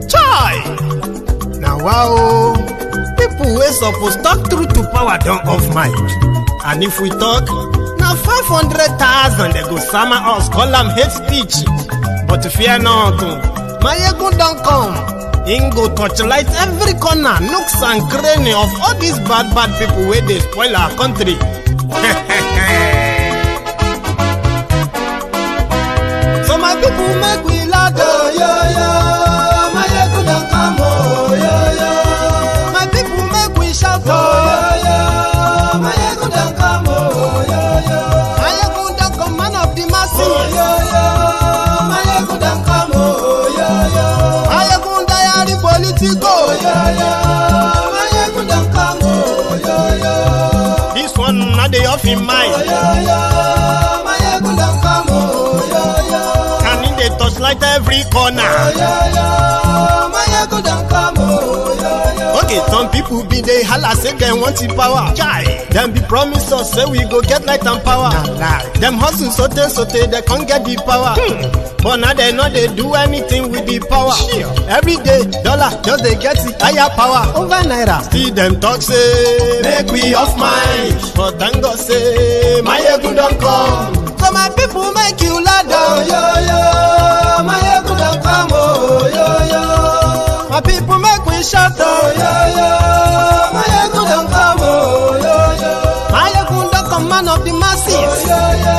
Chai! Now wow, people wey suppose talk truth to power don't off mic. And if we talk, now 500,000 they go sama us, call them hate speech. But fear not, Maiyegun don't come. Him go torchlight every corner, nooks and cranny of all these bad people where they spoil our country. So my people make we laugh, oh, yo, yo. Maiyegun don't come, oh, yo, yo. My people make we shout, oh, yo, yo. Maiyegun don't come, oh, yo, yo. Maiyegun don't come, man of the masses, oh, yo, yo. Maiyegun don't come, oh, yo, yo. Maiyegun diary politico, oh, yo, yo. Maiyegun don't come, oh, yo, yo. This one not the off in mind, oh, yo, yo. Maiyegun don't come, oh, yo, yo. Can in the touchlight every corner, oh, yo, yo. Maiyegun don't come, oh, yo, yo. Okay, some people be they holla say they want the power. Chai, them be promise us say we go get light and power. Nah. Them hustle sote they can't get the power. But now they know they do anything with the power. Sure. Every day, dollar just they get the higher power over naira. Still them talk say make we off mind. But thank God say Maiyegun don't come. So my people make you laugh, oh, yo, yo. Maiyegun don't come, oh, yo, yo. My people make we shout, oh, yo, yo. Maiyegun don't come, oh, yo, yo. Maiyegun don't come, man of the masses, oh, yo, yo.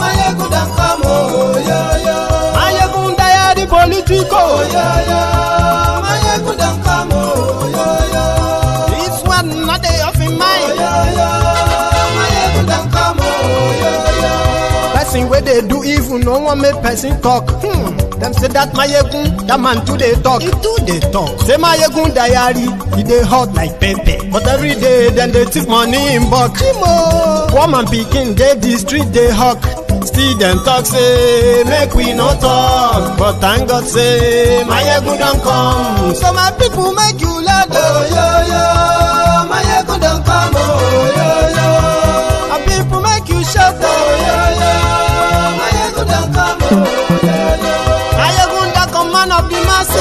Maiyegun don't come, oh, yo, yo. Maiyegun diary politico, oh, yo, yo. Maiyegun don't come, oh, yo, yo. This one not they off in mind, oh, yo, yo. Maiyegun don't come, oh, yo, yo. Person where they do evil, no one make person talk. Them say that Maiyegun, that man too they talk. He too they talk. Say Maiyegun diary, he they hot like pepper. But every day then they take money in bulk. Poor man picking, they the street they hawk. Still them talk say make we no talk. But thank God say Maiyegun don't come. So my people make you laugh, oh, yo, yo. Maiyegun don't come, oh, yo, yo. My people make you shout, oh, yo, yo. Maiyegun don't come, oh, yo, yo. Maiyegun don't come, man of the masses, oh,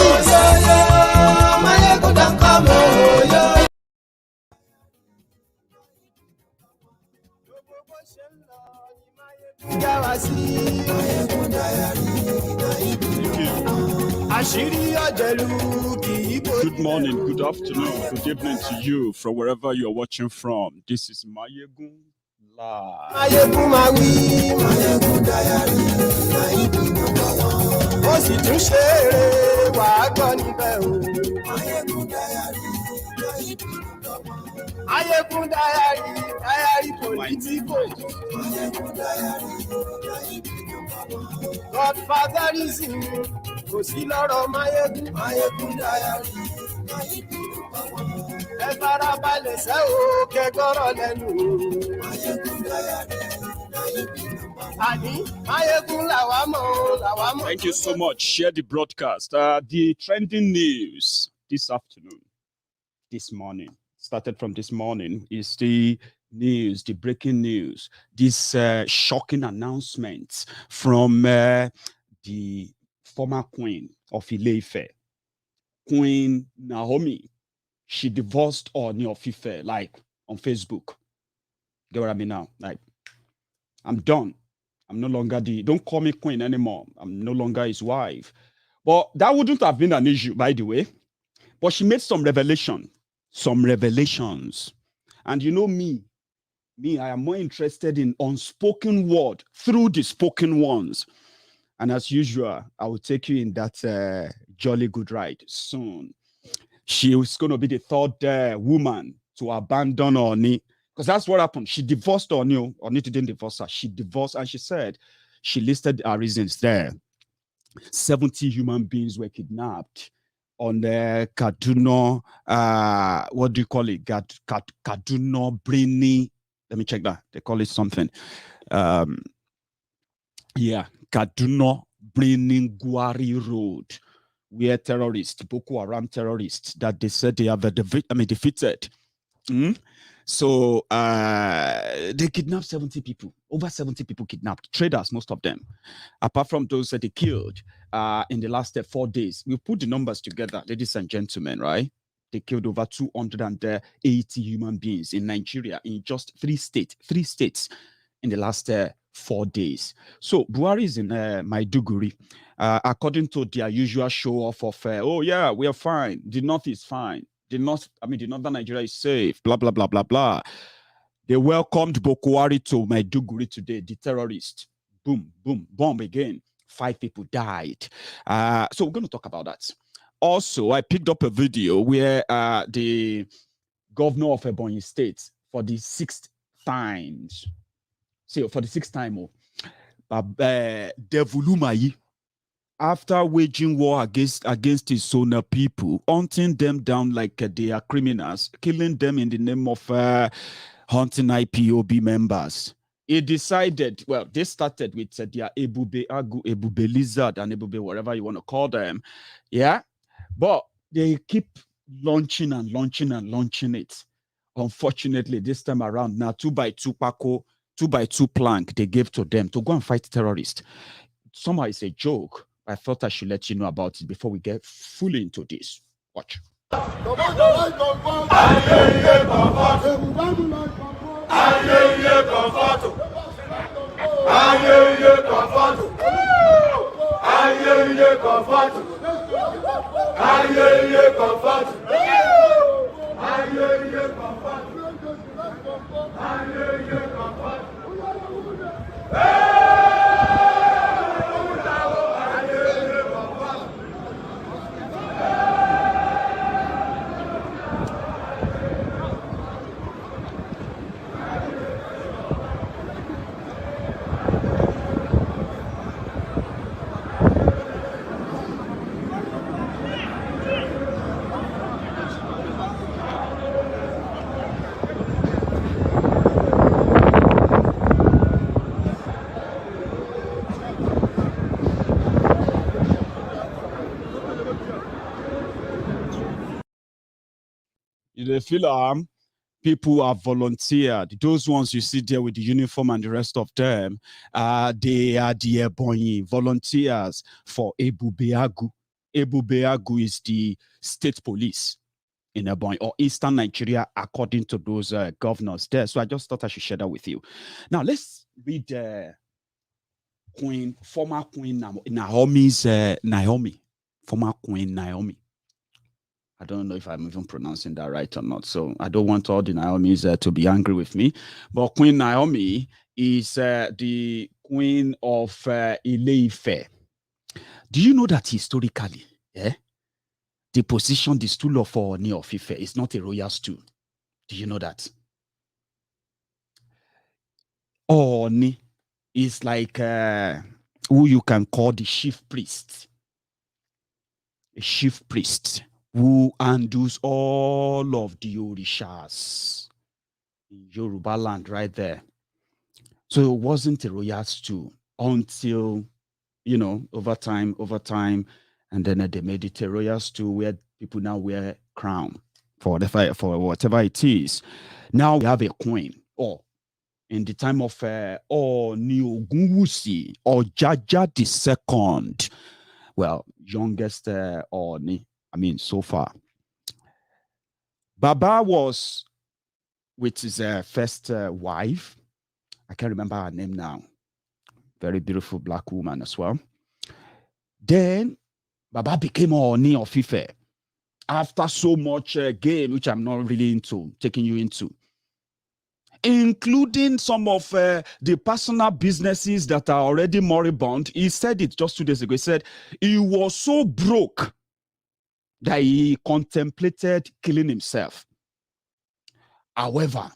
yo, yo. Maiyegun don't come, oh, yo. Good morning, good afternoon, good evening to you from wherever you are watching from. This is Maiyegun Live. Maiyegun ma wí, Maiyegun diary, ó sì tún ṣe eré wà á gbọ́ níbẹ̀ o. Maiyegun diary politico. Godfatherism kò sí lọ́rọ̀ Maiyegun diary. Ẹ farabalẹ̀ sẹ́ o kẹ́gọ́rọ̀ lẹ́nu o. Thank you so much. Share the broadcast. The trending news this afternoon, this morning, started from this morning, is the news, the breaking news, this shocking announcement from the former queen of Ife, Queen Naomi. She divorced Ooni of Ife, like on Facebook. Get what I mean now? Like, I'm done. I'm no longer don't call me queen anymore. I'm no longer his wife. But that wouldn't have been an issue, by the way. But she made some revelations. And you know me, I am more interested in unspoken word through the spoken ones. And as usual, I will take you in that jolly good ride soon. She was going to be the third woman to abandon Ooni. Because that's what happened. She divorced Ooni. Ooni didn't divorce her. She divorced, and she said, she listed her reasons there. 70 human beings were kidnapped on the Kaduna, what do you call it? Kaduna-Birni. Let me check that. They call it something. Yeah, Kaduna-Birni Gwari Road, where terrorists, Boko Haram terrorists, that they said they have defeated. So they kidnapped 70 people, over 70 people kidnapped, traders, most of them. Apart from those that they killed in the last 4 days. We put the numbers together, ladies and gentlemen, right? They killed over 280 human beings in Nigeria in just three states in the last 4 days. So Buhari is in Maiduguri. According to their usual show off of, oh yeah, we are fine. The North is fine. The northern Nigeria is safe, blah, blah, blah, blah, blah. They welcomed Boko Haram to Maiduguri today, the terrorists. Boom, boom, bomb again. 5 people died. So we're going to talk about that. Also, I picked up a video where the governor of Ebonyi State, for the 6th time, Devulumayi, after waging war against his own people, hunting them down like they are criminals, killing them in the name of hunting IPOB members. He decided, well, they started with their Ebube Agu, Ebube Lizard, and Ebube, whatever you want to call them. Yeah. But they keep launching it. Unfortunately, this time around, now 2x2 Paco, 2x2 plank they gave to them to go and fight terrorists. Somehow it's a joke. I thought I should let you know about it before we get fully into this. Watch. You feel people are volunteered. Those ones you see there with the uniform and the rest of them, they are the Ebonyi volunteers for Ebubeagu. Ebubeagu is the state police in Ebonyi or Eastern Nigeria, according to those governors there. So I just thought I should share that with you. Now let's read former Queen Naomi's Naomi, former Queen Naomi. I don't know if I'm even pronouncing that right or not. So I don't want all the Naomis to be angry with me. But Queen Naomi is the queen of Ile-Ife. Do you know that historically, the position, the stool of Ooni of Ife is not a royal stool? Do you know that? Ooni is like who you can call the chief priest. A chief priest who handles all of the Orishas in Yoruba land right there. So it wasn't a royal stool until, over time, and then they made it a royal stool where people now wear crown for whatever it is. Now we have a queen, or in the time of Ooni Ogunwusi, or Jaja II, well, youngest Ooni, so far. Baba was with his first wife. I can't remember her name now. Very beautiful black woman as well. Then Baba became Ooni of Ife after so much game, which I'm not really taking you into, including some of the personal businesses that are already moribund. He said it just 2 days ago. He said he was so broke that he contemplated killing himself. However,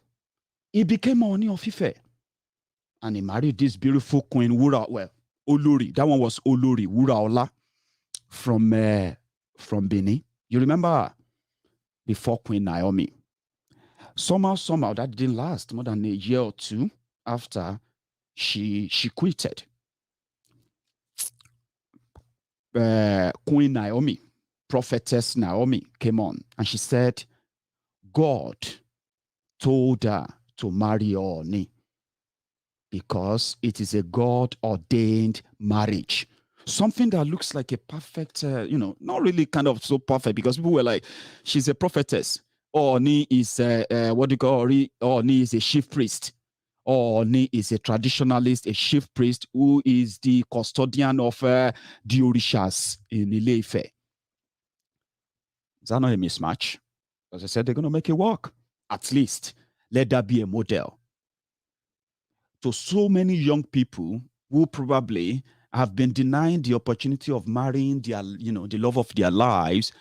he became Ooni of Ife. And he married this beautiful Queen Olori. That one was Olori, Wuraola, from Benin. You remember her? Before Queen Naomi. Somehow that didn't last more than a year or two after she quitted. Queen Naomi, prophetess Naomi, came on and she said, God told her to marry Ooni because it is a God-ordained marriage. Something that looks like a perfect, not really kind of so perfect, because people were like, she's a prophetess. Ooni is, what do you call Ooni is a chief priest. Ooni is a traditionalist, a chief priest who is the custodian of the Orishas in Ile-Ife. Is that not a mismatch? As I said, they're going to make it work. At least let that be a model to so many young people who probably have been denying the opportunity of marrying their, the love of their lives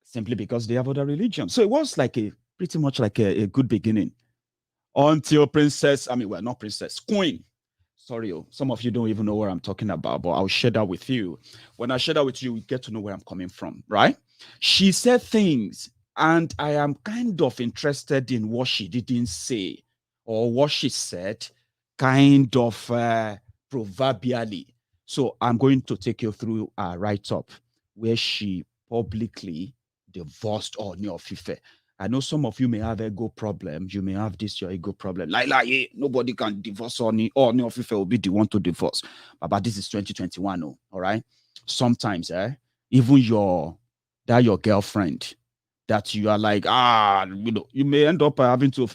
simply because they have other religions. So it was like pretty much like a good beginning until not princess, queen. Sorry, some of you don't even know what I'm talking about, but I'll share that with you. When I share that with you, you get to know where I'm coming from, right? She said things, and I am kind of interested in what she didn't say or what she said, kind of proverbially. So I'm going to take you through a write-up where she publicly divorced Ooni of Ife. I know some of you may have ego problems. You may have your ego problem. Like, nobody can divorce Ooni. Ooni of Ife will be the one to divorce. But this is 2021, all right? Sometimes, even your girlfriend that you are like, you may end up having to,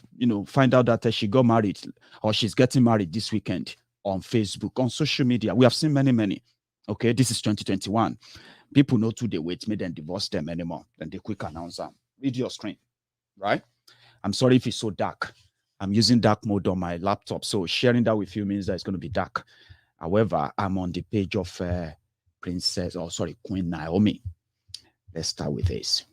find out that she got married or she's getting married this weekend on Facebook, on social media. We have seen many. Okay, this is 2021. People know too they wait, may then divorce them anymore. Then they quick announce them. Read your screen, right? I'm sorry if it's so dark. I'm using dark mode on my laptop, so sharing that with you means that it's going to be dark. However, I'm on the page of Queen Naomi. Let's start with this.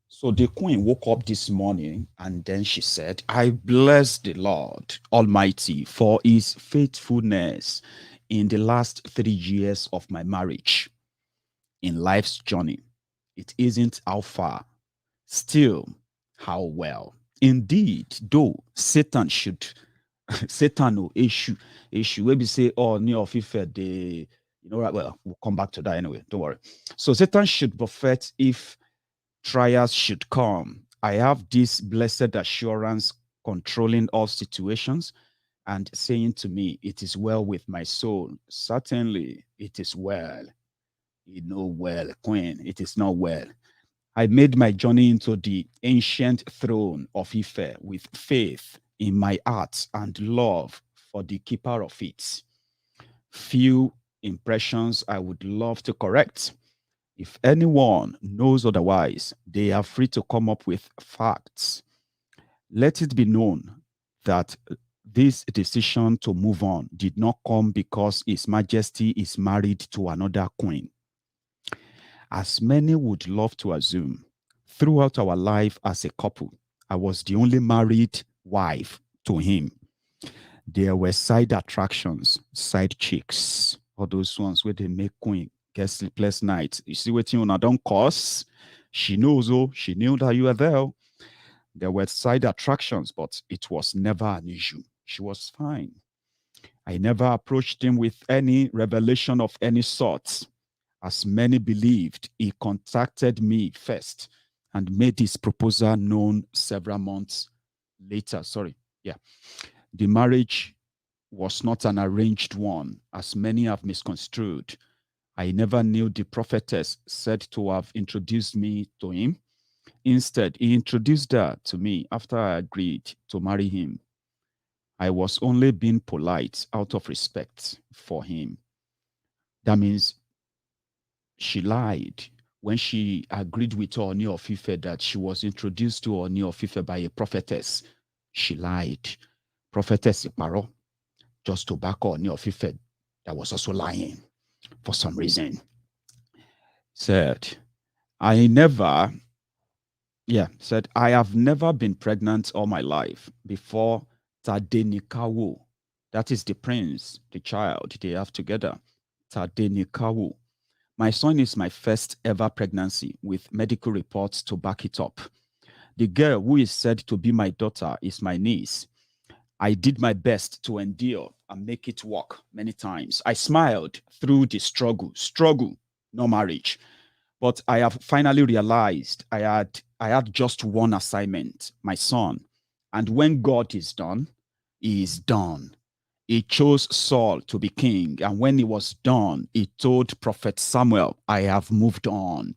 So the queen woke up this morning and then she said, I bless the Lord Almighty for his faithfulness in the last 3 years of my marriage. In life's journey, it isn't how far, still how well. Indeed, though Satan will issue, where we say, Ooni of Ife, right? Well, we'll come back to that anyway. Don't worry. So Satan should buffet if trials should come. I have this blessed assurance controlling all situations and saying to me, it is well with my soul. Certainly, it is well. You know well, Queen, it is not well. I made my journey into the ancient throne of Ife with faith in my heart and love for the keeper of it. Few impressions I would love to correct. If anyone knows otherwise, they are free to come up with facts. Let it be known that this decision to move on did not come because His Majesty is married to another queen. As many would love to assume, throughout our life as a couple, I was the only married wife to him. There were side attractions, side chicks, all those ones where they make queen get sleepless nights. You see what you don't cause? She knows, she knew that you were there. There were side attractions, but it was never an issue. She was fine. I never approached him with any revelation of any sort. As many believed, he contacted me first and made his proposal known several months later. The marriage was not an arranged one, as many have misconstrued. I never knew the prophetess said to have introduced me to him. Instead, he introduced her to me after I agreed to marry him. I was only being polite out of respect for him. That means she lied when she agreed with Ooni of Ife that she was introduced to Ooni of Ife by a prophetess. She lied. Prophetess Iparo, just to back Ooni of Ife, that was also lying for some reason. Said, I have never been pregnant all my life before Tadenikawo. That is the prince, the child they have together. Tadenikawo. My son is my first ever pregnancy with medical reports to back it up. The girl who is said to be my daughter is my niece. I did my best to endure and make it work many times. I smiled through the struggle, no marriage. But I have finally realized I had I had just one assignment, my son. And when God is done, he is done. He chose Saul to be king. And when he was done, he told Prophet Samuel, I have moved on.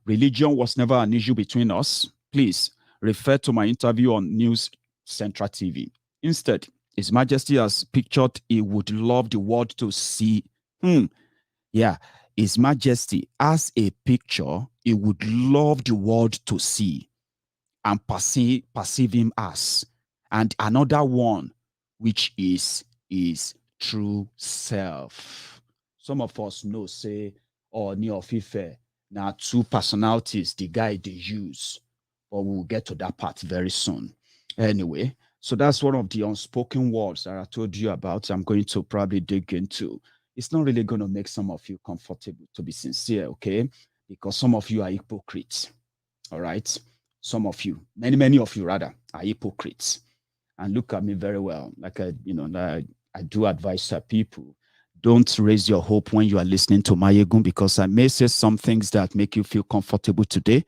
Religion was never an issue between us. Please refer to my interview on News Central TV. Instead, His Majesty has pictured he would love the world to see. Yeah, His Majesty has a picture he would love the world to see and perceive him as. And another one, which is his true self. Some of us know, say, Ooni of Ife, now two personalities, the guy they use. But we'll get to that part very soon. Anyway, so that's one of the unspoken words that I told you about. I'm going to probably dig into. It's not really going to make some of you comfortable, to be sincere, okay? Because some of you are hypocrites, all right? Some of you, many of you rather, are hypocrites. And look at me very well. Like I do advise people, don't raise your hope when you are listening to Maiyegun, because I may say some things that make you feel comfortable today.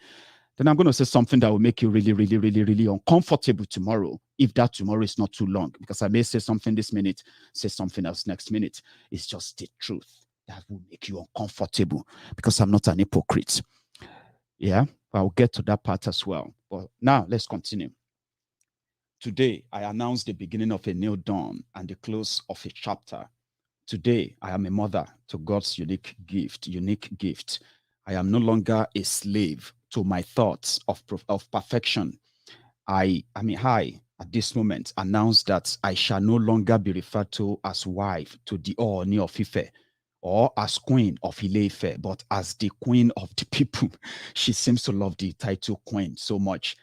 Then I'm going to say something that will make you really, really, really, really uncomfortable tomorrow, if that tomorrow is not too long. Because I may say something this minute, say something else next minute. It's just the truth that will make you uncomfortable, because I'm not an hypocrite. Yeah, I'll get to that part as well. But now let's continue. Today, I announce the beginning of a new dawn and the close of a chapter. Today, I am a mother to God's unique gift. I am no longer a slave to my thoughts of perfection. I at this moment, announce that I shall no longer be referred to as wife to the Ooni of Ife or as queen of Ile-Ife, but as the queen of the people. She seems to love the title queen so much.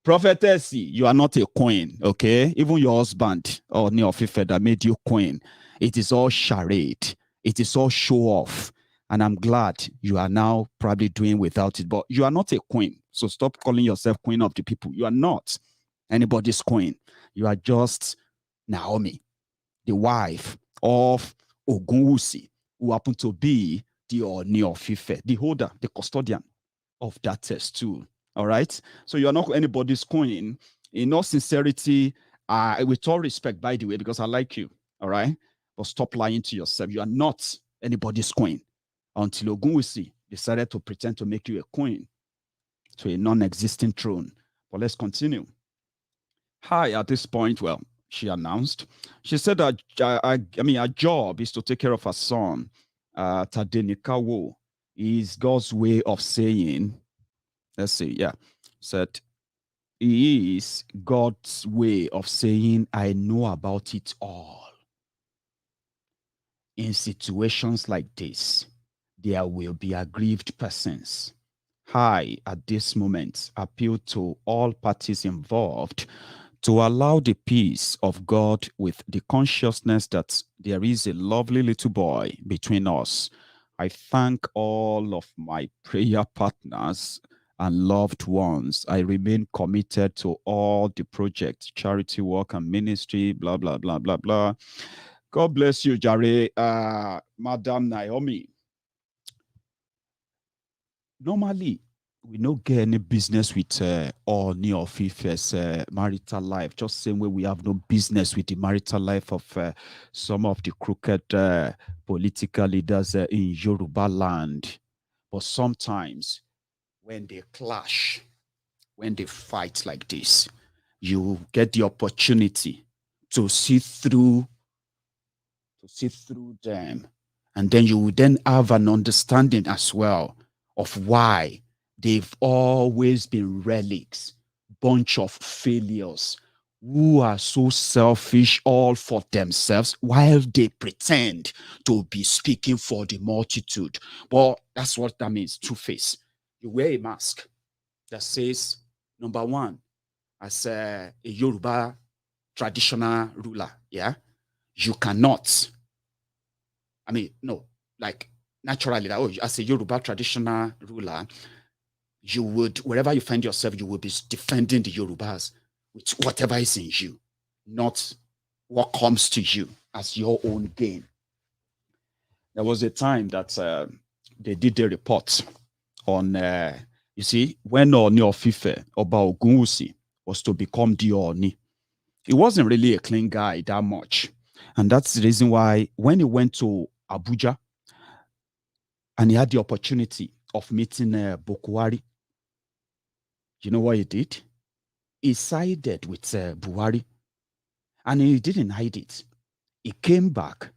Prophetess, you are not a queen, okay? Even your husband, Ooni of Ife, that made you queen, it is all charade. It is all show off. And I'm glad you are now probably doing without it, but you are not a queen. So stop calling yourself queen of the people. You are not anybody's queen. You are just Naomi, the wife of Ogunwusi, who happened to be the Ooni of Ife, the holder, the custodian of that test too. All right. So you are not anybody's queen. In all sincerity, with all respect, by the way, because I like you. All right. But stop lying to yourself. You are not anybody's queen until Ogunwusi decided to pretend to make you a queen to a non-existing throne. But let's continue. Hi, at this point, well, she announced. She said that her job is to take care of her son. Tadenikawo is God's way of saying, let's see, yeah, said he is God's way of saying, I know about it all. In situations like this, there will be aggrieved persons. I, at this moment, appeal to all parties involved to allow the peace of God with the consciousness that there is a lovely little boy between us. I thank all of my prayer partners and loved ones. I remain committed to all the projects, charity work and ministry, blah, blah, blah, blah, blah. God bless you, Jare. Madam Naomi. Normally, we don't get any business with Ooni of Ife's marital life. Just same way we have no business with the marital life of some of the crooked political leaders in Yoruba land. But sometimes, when they clash, when they fight like this, you get the opportunity to see through them, and then you will then have an understanding as well of why they've always been relics, bunch of failures who are so selfish all for themselves while they pretend to be speaking for the multitude. Well, that's what that means, two-face. You wear a mask that says, number one, as a Yoruba traditional ruler, yeah, you cannot, like naturally, as a Yoruba traditional ruler, you would, wherever you find yourself, you will be defending the Yorubas with whatever is in you, not what comes to you as your own gain. There was a time that they did a report on You see, when Ooni of Ife, Oba Ogunwusi, was to become the Ooni, he wasn't really a clean guy that much. And that's the reason why when he went to Abuja and he had the opportunity of meeting Buhari, you know what he did? He sided with Buhari, and he didn't hide it. He came back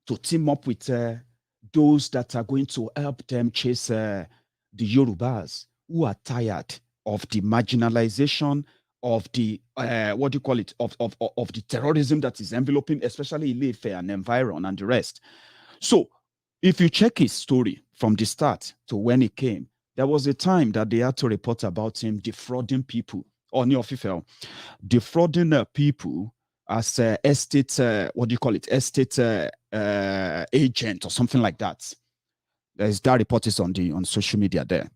to team up with those that are going to help them chase the Yorubas who are tired of the marginalization of the what do you call it of the terrorism that is enveloping, especially Ile-Ife and environ and the rest. So, if you check his story from the start to when he came, there was a time that they had to report about him defrauding people, or Ooni of Ife, defrauding people as estate, what do you call it, estate agent or something like that. There's that report is on social media there.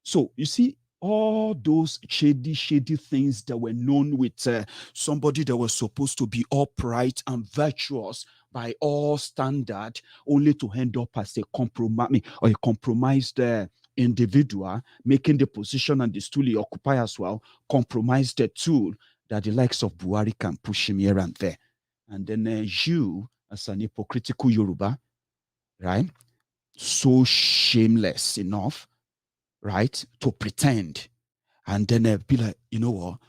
So you see all those shady things that were known with somebody that was supposed to be upright and virtuous by all standard, only to end up as a compromised individual, making the position and the stool he occupy as well compromise the tool that the likes of Buhari can push him here and there. And then you, as an hypocritical Yoruba, right, so shameless enough, right, to pretend, and then be like, you know what,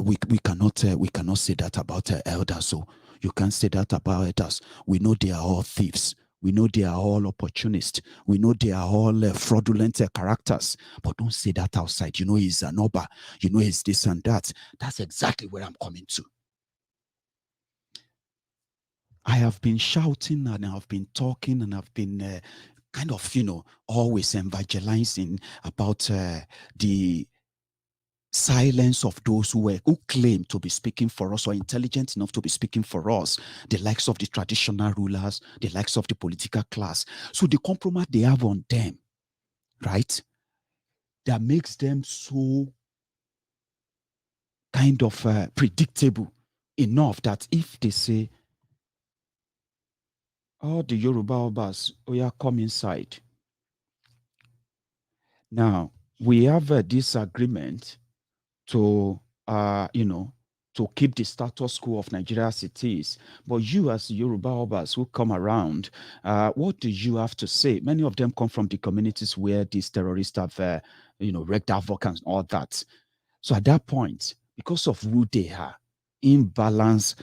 we cannot say that about elders. So you can't say that about elders. We know they are all thieves. We know they are all opportunists. We know they are all fraudulent characters. But don't say that outside. You know he's an oba. You know he's this and that. That's exactly where I'm coming to. I have been shouting and I've been talking and I've been kind of, always evangelizing about the silence of those who claim to be speaking for us or intelligent enough to be speaking for us, the likes of the traditional rulers, the likes of the political class. So the compromise they have on them, right, that makes them so kind of predictable enough that if they say, oh, the Yoruba Obas, oh yeah, come inside. Now, we have a disagreement to, to keep the status quo of Nigeria as it is. But you, as Yoruba Obas who come around, what do you have to say? Many of them come from the communities where these terrorists have, wreaked havoc and all that. So at that point, because of who they are, imbalance,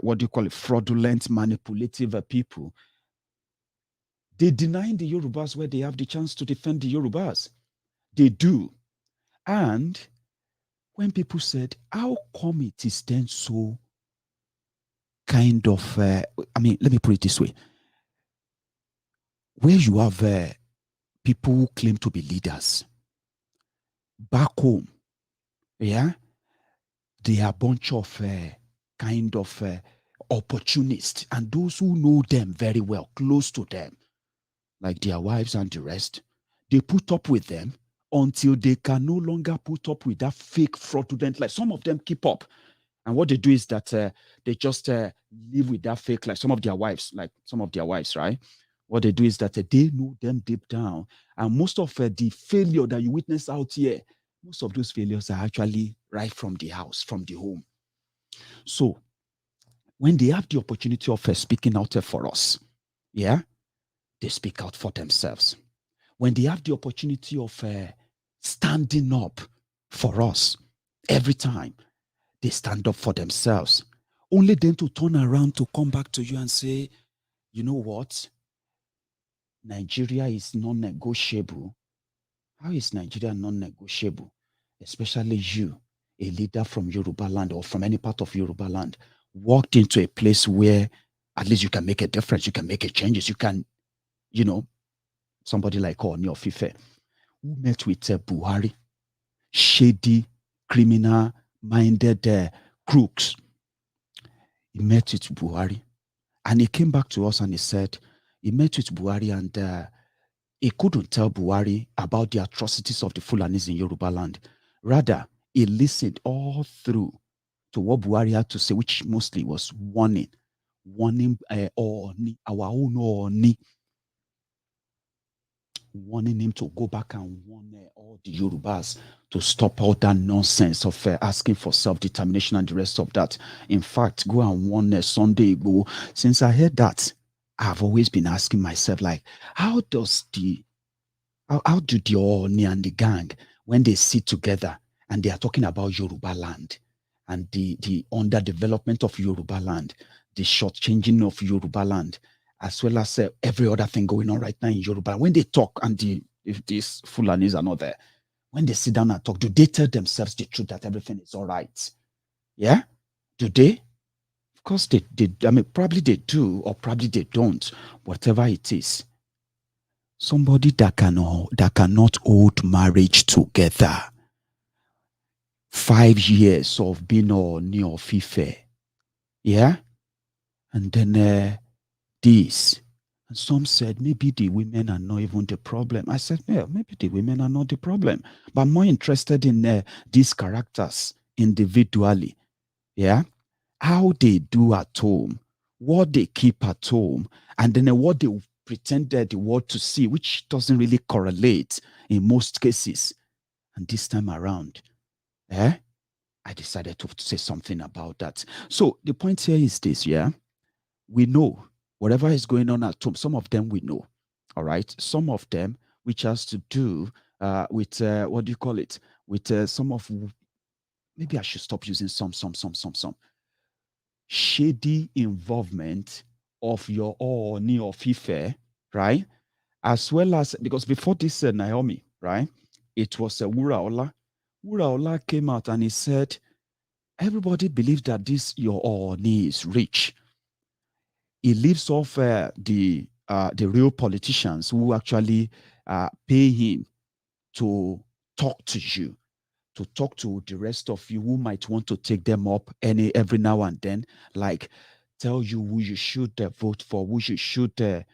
what do you call it, fraudulent, manipulative people, they deny the Yorubas where they have the chance to defend the Yorubas. They do. And when people said, how come it is then so kind of, let me put it this way. Where you have people who claim to be leaders, back home, yeah, they are a bunch of kind of opportunists, and those who know them very well, close to them, like their wives and the rest, they put up with them until they can no longer put up with that fake fraudulent life. Some of them keep up. And what they do is that they just live with that fake life. Some of their wives, right? What they do is that they know them deep down. And most of the failure that you witness out here, most of those failures are actually right from the house, from the home. So when they have the opportunity of speaking out for us, yeah, they speak out for themselves. When they have the opportunity of standing up for us every time, they stand up for themselves, only then to turn around to come back to you and say, you know what? Nigeria is non-negotiable. How is Nigeria non-negotiable? Especially you, a leader from Yoruba land or from any part of Yoruba land, walked into a place where at least you can make a difference, you can make a changes, you can, somebody like Ooni of Ife, who met with Buhari, shady, criminal-minded crooks. He met with Buhari, and he came back to us and he said he met with Buhari and he couldn't tell Buhari about the atrocities of the Fulanis in Yoruba land. Rather, he listened all through to what Buhari had to say, which mostly was warning our own Ooni. warning him to go back and warn all the Yorubas to stop all that nonsense of asking for self-determination and the rest of that. In fact, go and warn Sunday Igbo. Since I heard that, I've always been asking myself, like, how do the Oni and the gang, when they sit together and they are talking about Yoruba land and the underdevelopment of Yoruba land, the shortchanging of Yoruba land, as well as every other thing going on right now in Yoruba, when they talk and if these Fulanis are not there, when they sit down and talk, do they tell themselves the truth that everything is all right? Yeah? Do they? Of course they I mean, probably they do, or probably they don't, whatever it is. Somebody that cannot hold marriage together. 5 years of being Ooni of Ife. Yeah? And then this. And some said maybe the women are not even the problem. I said, well, maybe the women are not the problem. But I'm more interested in these characters individually. Yeah? How they do at home, what they keep at home, and then what they pretended the world to see, which doesn't really correlate in most cases. And this time around, I decided to say something about that. So the point here is this, yeah? We know whatever is going on at home, some of them we know, all right? Some of them, which has to do with, what do you call it? With some of, maybe I should stop using some. Shady involvement of your Ooni of Ife, right? As well as, because before this Naomi, right, it was a Wuraola. Wuraola came out and he said, everybody believes that this your Ooni is rich. He leaves off the real politicians who actually pay him to talk to you, to talk to the rest of you who might want to take them up every now and then, like tell you who you should vote for, who you should, like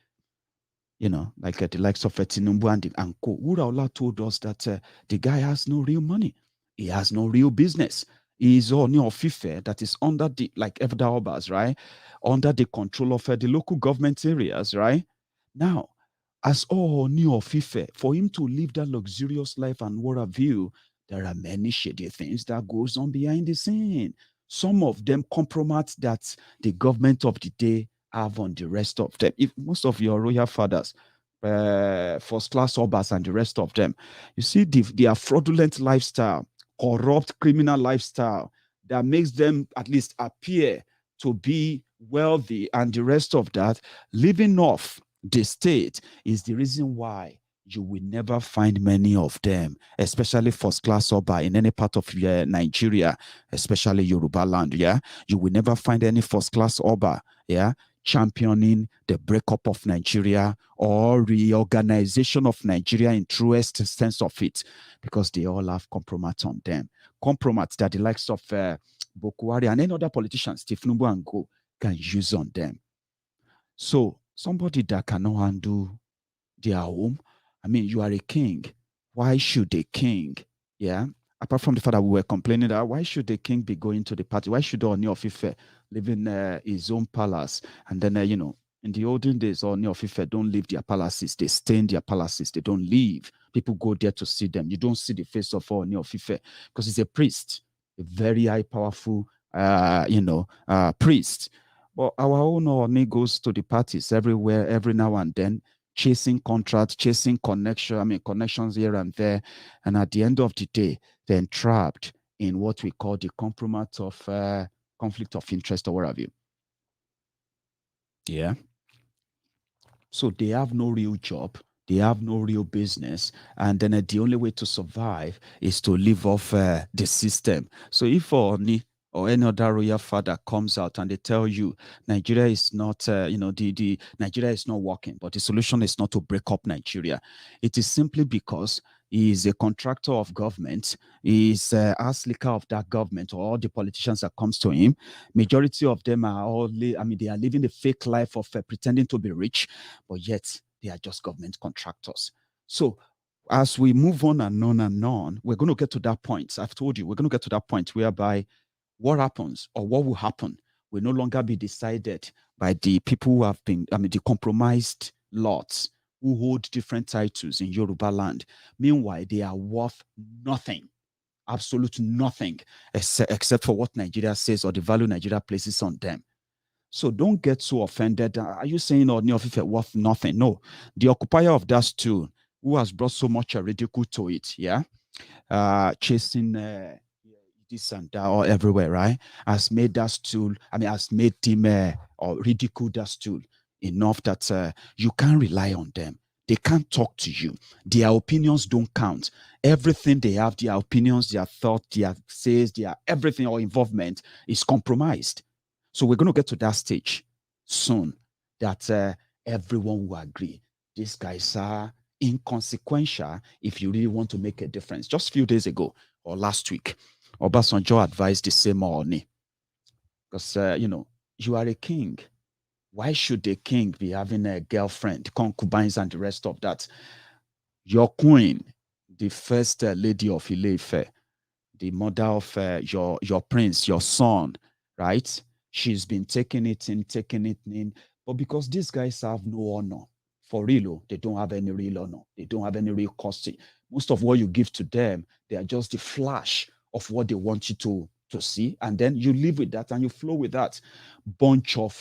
the likes of Tinubu and Co. Wuraola told us that the guy has no real money. He has no real business. He is Ooni of Ife that is under the, like Evda Obas, right? Under the control of the local government areas, right? Now, as Ooni of Ife, for him to live that luxurious life and what have you, there are many shady things that goes on behind the scene. Some of them compromise that the government of the day have on the rest of them. If most of your royal fathers, first class obas and the rest of them, you see their fraudulent lifestyle, corrupt criminal lifestyle that makes them at least appear to be wealthy and the rest of that, living off the state is the reason why you will never find many of them, especially first class Oba in any part of Nigeria, especially Yoruba land. Yeah, you will never find any first class Oba. Yeah, championing the breakup of Nigeria or reorganization of Nigeria in truest sense of it, because they all have compromise on them. Compromise that the likes of Boko Haram and any other politicians, Tifnubu and Co, can use on them. So somebody that cannot handle their home, I mean, you are a king. Why should a king, yeah, apart from the fact that we were complaining that why should the king be going to the party? Why should Ooni of Ife live in his own palace? And then, in the olden days, Ooni of Ife don't leave their palaces. They stay in their palaces. They don't leave. People go there to see them. You don't see the face of Ooni of Ife because he's a priest, a very high, powerful, priest. But our own Ooni goes to the parties everywhere, every now and then, chasing contracts, chasing connections here and there. And at the end of the day, they're entrapped in what we call the compromise of conflict of interest or what have you. Yeah. So they have no real job. They have no real business. And then the only way to survive is to live off the system. So if Ooni or any other royal father comes out and they tell you Nigeria is not, the Nigeria is not working, but the solution is not to break up Nigeria. It is simply because he is a contractor of government. He is a slicker of that government or all the politicians that comes to him. Majority of them are they are living the fake life of pretending to be rich, but yet they are just government contractors. So as we move on and on and on, we're going to get to that point. I've told you, we're going to get to that point whereby what happens or what will happen will no longer be decided by the people who have been, the compromised lots who hold different titles in Yoruba land. Meanwhile, they are worth nothing, absolute nothing, except for what Nigeria says or the value Nigeria places on them. So don't get so offended. Are you saying Ooni of Ife worth nothing? No. The occupier of that stool, who has brought so much ridicule to it, yeah, chasing this and that all everywhere, right? Has made that stool, has made him or ridicule that stool enough that you can't rely on them. They can't talk to you. Their opinions don't count. Everything they have, their opinions, their thoughts, their says, their everything or involvement is compromised. So we're going to get to that stage soon that everyone will agree. These guys are inconsequential if you really want to make a difference. Just a few days ago or last week, Obasanjo advised the same Ooni. Because, you are a king. Why should the king be having a girlfriend, concubines, and the rest of that? Your queen, the first lady of Ile-Ife, the mother of your prince, your son, right? She's been taking it in. But because these guys have no honor, for real, they don't have any real honor. They don't have any real costing. Most of what you give to them, they are just the flash of what they want you to see. And then you live with that and you flow with that. Bunch of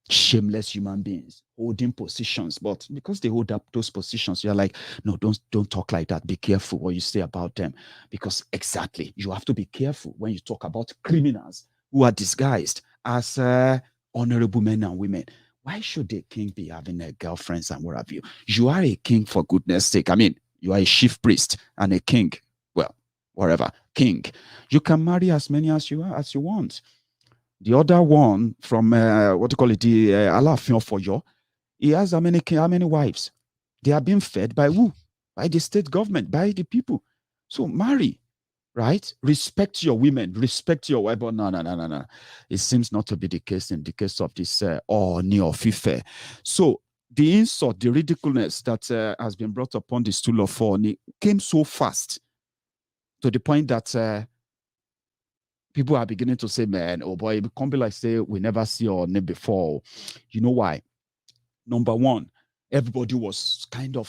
shameless human beings holding positions, but because they hold up those positions, you're like, no, don't talk like that. Be careful what you say about them, because exactly, you have to be careful when you talk about criminals who are disguised as honorable men and women. Why should a king be having girlfriends and what have you? You are a king, for goodness sake. You are a chief priest and a king. Well, whatever, king. You can marry as many as you want. The other one from what do you call it, the Alaafin of Oyo, he has how many wives? They are being fed by who? By the state government, by the people. So marry, right? Respect your women, respect your wife. But no. It seems not to be the case in the case of this Ooni of Ife. So the insult, the ridiculousness that has been brought upon the stool of Ooni came so fast to the point that people are beginning to say, man, oh boy, it can't be like say we never see Ooni before. You know why? Number one, everybody was kind of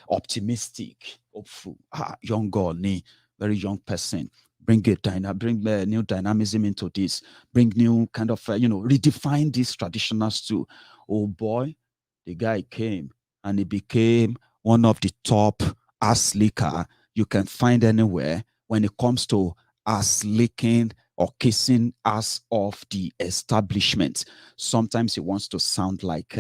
optimistic, hopeful. Young Ooni, very young person. Bring new dynamism into this. Bring new kind of redefine this traditional stew. Oh boy, the guy came and he became one of the top ass licker you can find anywhere when it comes to ass licking or kissing ass of the establishment. Sometimes he wants to sound like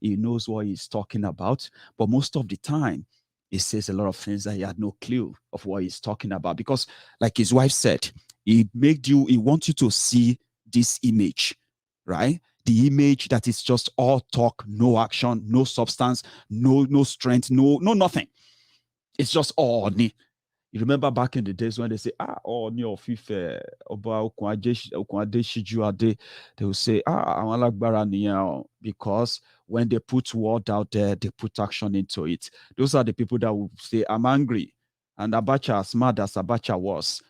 he knows what he's talking about, but most of the time he says a lot of things that he had no clue of what he's talking about, because like his wife said, he wants you to see this image, right? The image that is just all talk, no action, no substance, no strength, no nothing. It's just all Ooni. You remember back in the days when they say, Ooni of Ife, Oba Okunade Shijuade, they will say, Awalagbara niyan, because when they put word out there, they put action into it. Those are the people that will say, I'm angry. And Abacha, as mad as Abacha was,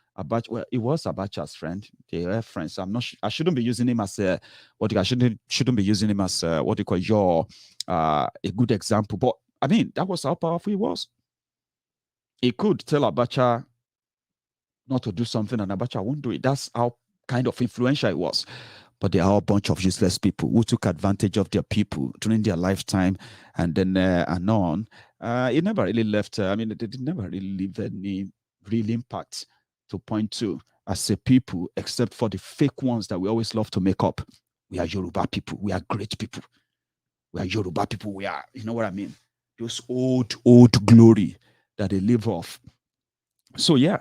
he was Abacha's friend. They were friends. I shouldn't be using him as shouldn't be using him as what you call a good example. But that was how powerful he was. He could tell Abacha not to do something and Abacha won't do it. That's how kind of influential it was. But they are a bunch of useless people who took advantage of their people during their lifetime and then anon. It never really left, they never really leave any real impact to point to as a people, except for the fake ones that we always love to make up. We are Yoruba people. We are great people. We are Yoruba people. We are, you know what I mean? Those old glory that they live off. So yeah,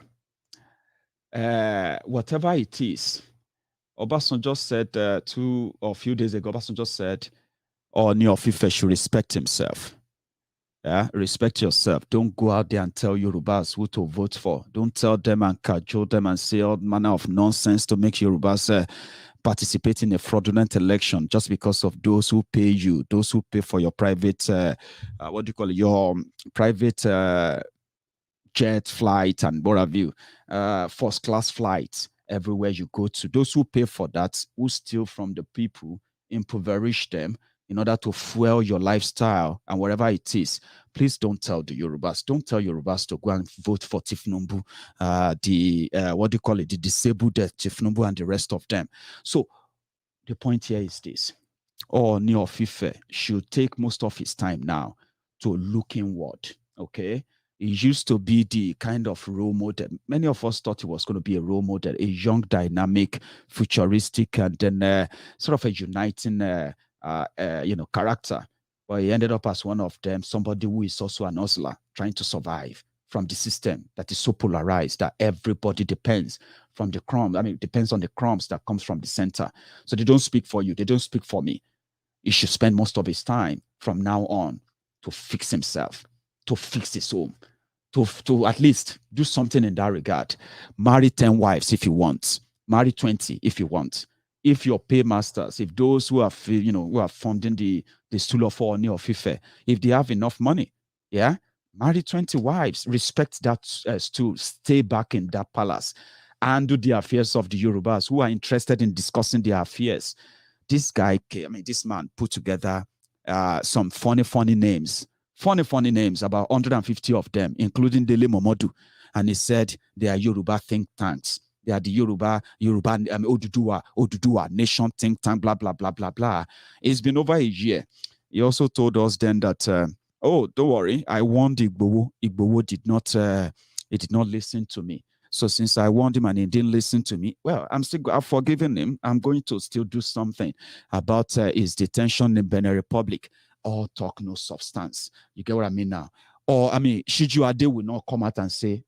whatever it is, Obasanjo said a few days ago, Obasanjo said, Ooni of Ife should respect himself. Yeah, respect yourself. Don't go out there and tell Yorubas who to vote for. Don't tell them and cajole them and say all manner of nonsense to make Yorubas participate in a fraudulent election just because of those who pay you, those who pay for your private, your private jet flight and what have you, first class flights everywhere you go to. Those who pay for that, who steal from the people impoverish them in order to fuel your lifestyle and whatever it is. Please don't tell the Yorubas. Don't tell Yorubas to go and vote for Tifnumbu, what do you call it, the disabled Tifnumbu and the rest of them. So the point here is this. Ooni of Ife should take most of his time now to look inward, okay? He used to be the kind of role model. Many of us thought he was going to be a role model, a young, dynamic, futuristic, and then sort of a uniting, character. But he ended up as one of them, somebody who is also an hustler, trying to survive from the system that is so polarized that everybody depends from the crumbs. I mean, it depends on the crumbs that comes from the center. So they don't speak for you. They don't speak for me. He should spend most of his time from now on to fix himself, to fix his home, to at least do something in that regard. Marry 10 wives if you want. Marry 20 if you want. If your paymasters, if those who are, who are funding the stool of Ooni of Ife, if they have enough money, yeah, marry 20 wives, respect that stool, stay back in that palace, and do the affairs of the Yorubas who are interested in discussing their affairs. This guy, this man put together some funny names, about 150 of them, including Dele Momodu. And he said they are Yoruba think tanks. They are the Yoruba, Oduduwa Nation think tank, blah, blah, blah, blah, blah. It's been over a year. He also told us then that, don't worry, I warned Igbowo. Igbowo did not listen to me. So since I warned him and he didn't listen to me, well, I've forgiven him. I'm going to still do something about his detention in Benin Republic. All talk, no substance. You get what I mean now? Or, Shiju Ade will not come out and say,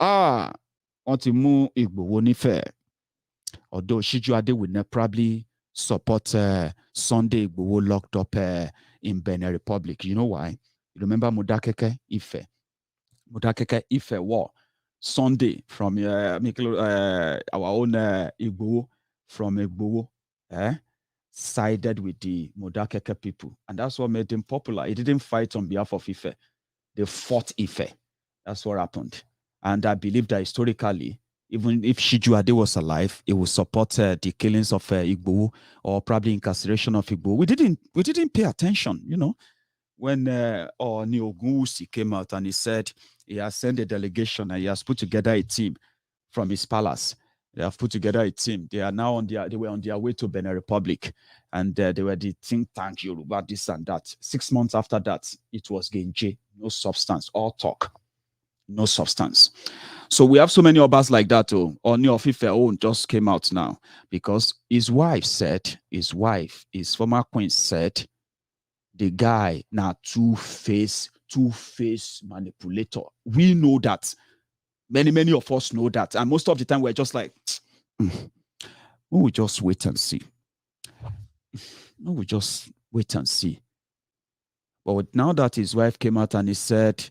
Otimu Igbowo Nife. Although Shiju Ade will not probably support Sunday Igbowo locked up in Benin Republic. You know why? You remember Modakeke Ife? Modakeke Ife war. Sunday from our own Igbo from Igbo, sided with the Modakeke people. And that's what made him popular. He didn't fight on behalf of Ife. They fought Ife. That's what happened. And I believe that historically, even if Shiju Ade was alive, he would support the killings of Igbo or probably incarceration of Igbo. We didn't pay attention, when Ooni Ogunwusi came out and he said he has sent a delegation and he has put together a team from his palace. They have put together a team. They are now they were on their way to Benin Republic, and they were the think tank Yoruba, this and that. 6 months after that, it was Genje, no substance, all talk, no substance. So we have so many obas like that. Ooni of Ife own just came out now because his former queen said, the guy now two-face manipulator. We know that. Many of us know that. And most of the time we're just like, we will just wait and see. But now that his wife came out and he said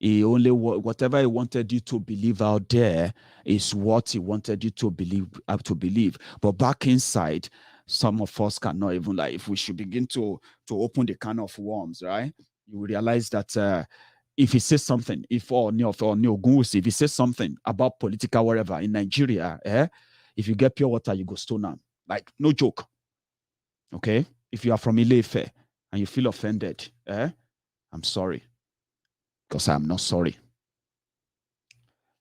whatever he wanted you to believe out there is what he wanted you to believe. But back inside, some of us cannot even, like, if we should begin to open the can of worms, right? You will realize that if he says something, if he says something about political whatever in Nigeria, if you get pure water, you go stone him. Like, no joke. Okay? If you are from Ile-Ife and you feel offended, I'm sorry. Because I'm not sorry.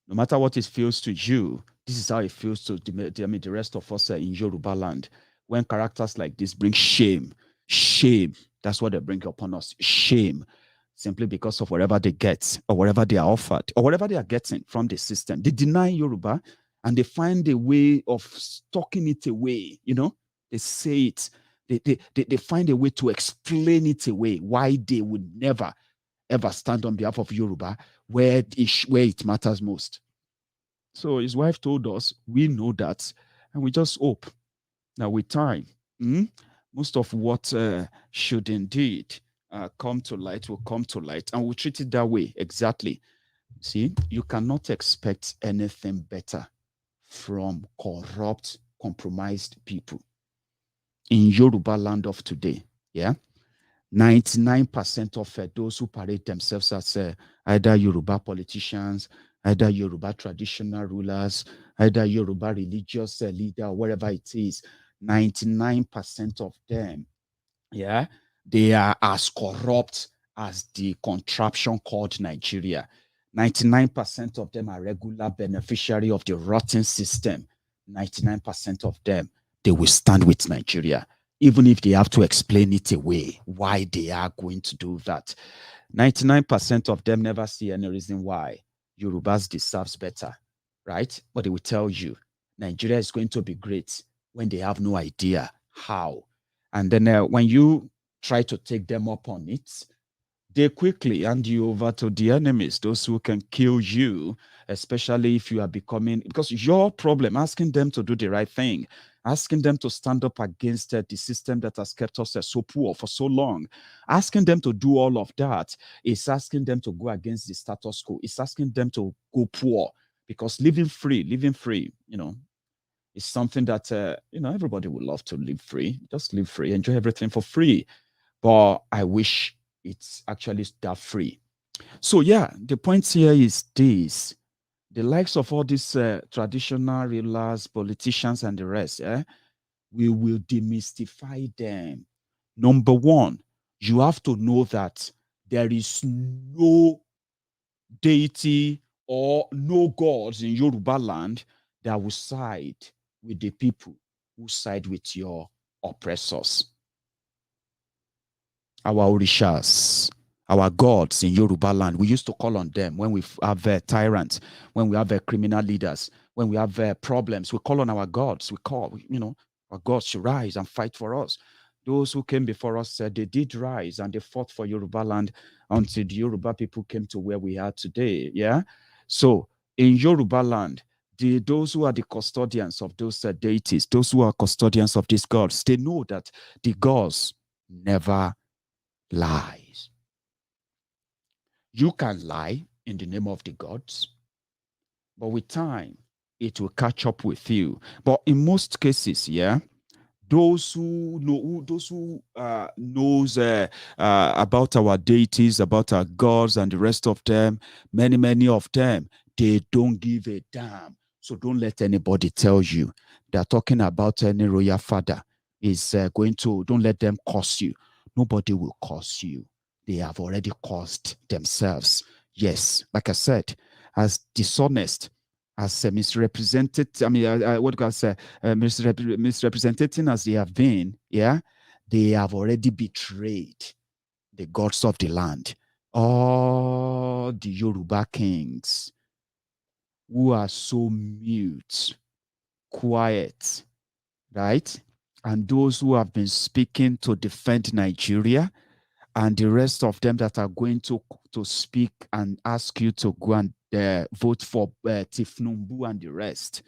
No matter what it feels to you, this is how it feels to the rest of us in Yoruba land. When characters like this bring shame, that's what they bring upon us. Shame, simply because of whatever they get or whatever they are offered or whatever they are getting from the system. They deny Yoruba and they find a way of stocking it away. They say it. They find a way to explain it away, why they would never, ever stand on behalf of Yoruba where it matters most. So his wife told us, we know that, and we just hope that with time, most of what should indeed come to light will come to light, and we'll treat it that way. Exactly. See, you cannot expect anything better from corrupt, compromised people in Yoruba land of today. Yeah. 99% of those who parade themselves as either Yoruba politicians, either Yoruba traditional rulers, either Yoruba religious leader, whatever it is, 99% of them, yeah, they are as corrupt as the contraption called Nigeria. 99% of them are regular beneficiary of the rotten system. 99% of them, they will stand with Nigeria, even if they have to explain it away, why they are going to do that. 99% of them never see any reason why Yorubas deserves better, right? But they will tell you Nigeria is going to be great when they have no idea how. And then when you try to take them up on it, they quickly hand you over to the enemies, those who can kill you, especially if you are becoming, because your problem, asking them to do the right thing, asking them to stand up against the system that has kept us so poor for so long, asking them to do all of that is asking them to go against the status quo. It's asking them to go poor, because living free, is something that, everybody would love to live free. Just live free, enjoy everything for free. But I wish it's actually that free. So yeah, the point here is this: the likes of all these traditional rulers, politicians, and the rest, we will demystify them. Number one, you have to know that there is no deity or no gods in Yoruba land that will side with the people who side with your oppressors. Our orishas, our gods in Yoruba land, we used to call on them when we have tyrants, when we have criminal leaders, when we have problems. We call on our gods. We call, our gods to rise and fight for us. Those who came before us said they did rise and they fought for Yoruba land until the Yoruba people came to where we are today. Yeah. So in Yoruba land, those who are the custodians of those deities, those who are custodians of these gods, they know that the gods never lies. You can lie in the name of the gods, but with time, it will catch up with you. But in most cases, yeah, those who knows about our deities, about our gods, and the rest of them, many of them, they don't give a damn. So don't let anybody tell you they're talking about any royal father is don't let them curse you. Nobody will curse you. They have already cursed themselves. Yes, like I said, as dishonest, as misrepresented, what do I say? Misrepresenting as they have been, yeah, they have already betrayed the gods of the land. All the Yoruba kings who are so mute, quiet, right? And those who have been speaking to defend Nigeria, and the rest of them that are going to speak and ask you to go and vote for Tifnumbu and the rest.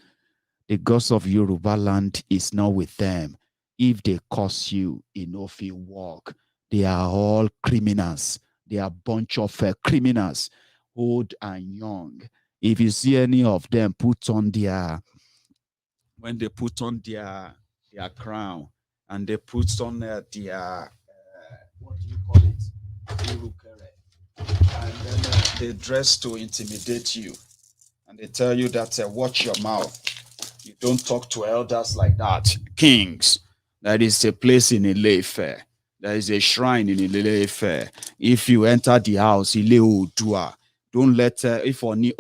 The gods of Yoruba land is not with them. If they curse you, enough you walk. They are all criminals. They are a bunch of criminals, old and young. If you see any of them when they put on their crown and they put on their what do you call it? And then they dress to intimidate you. And they tell you that watch your mouth. You don't talk to elders like that. Kings. That is a place in Ile-Ife. There is a shrine in Ile-Ife. If you enter the house, Ile-Odua, don't let if Ooni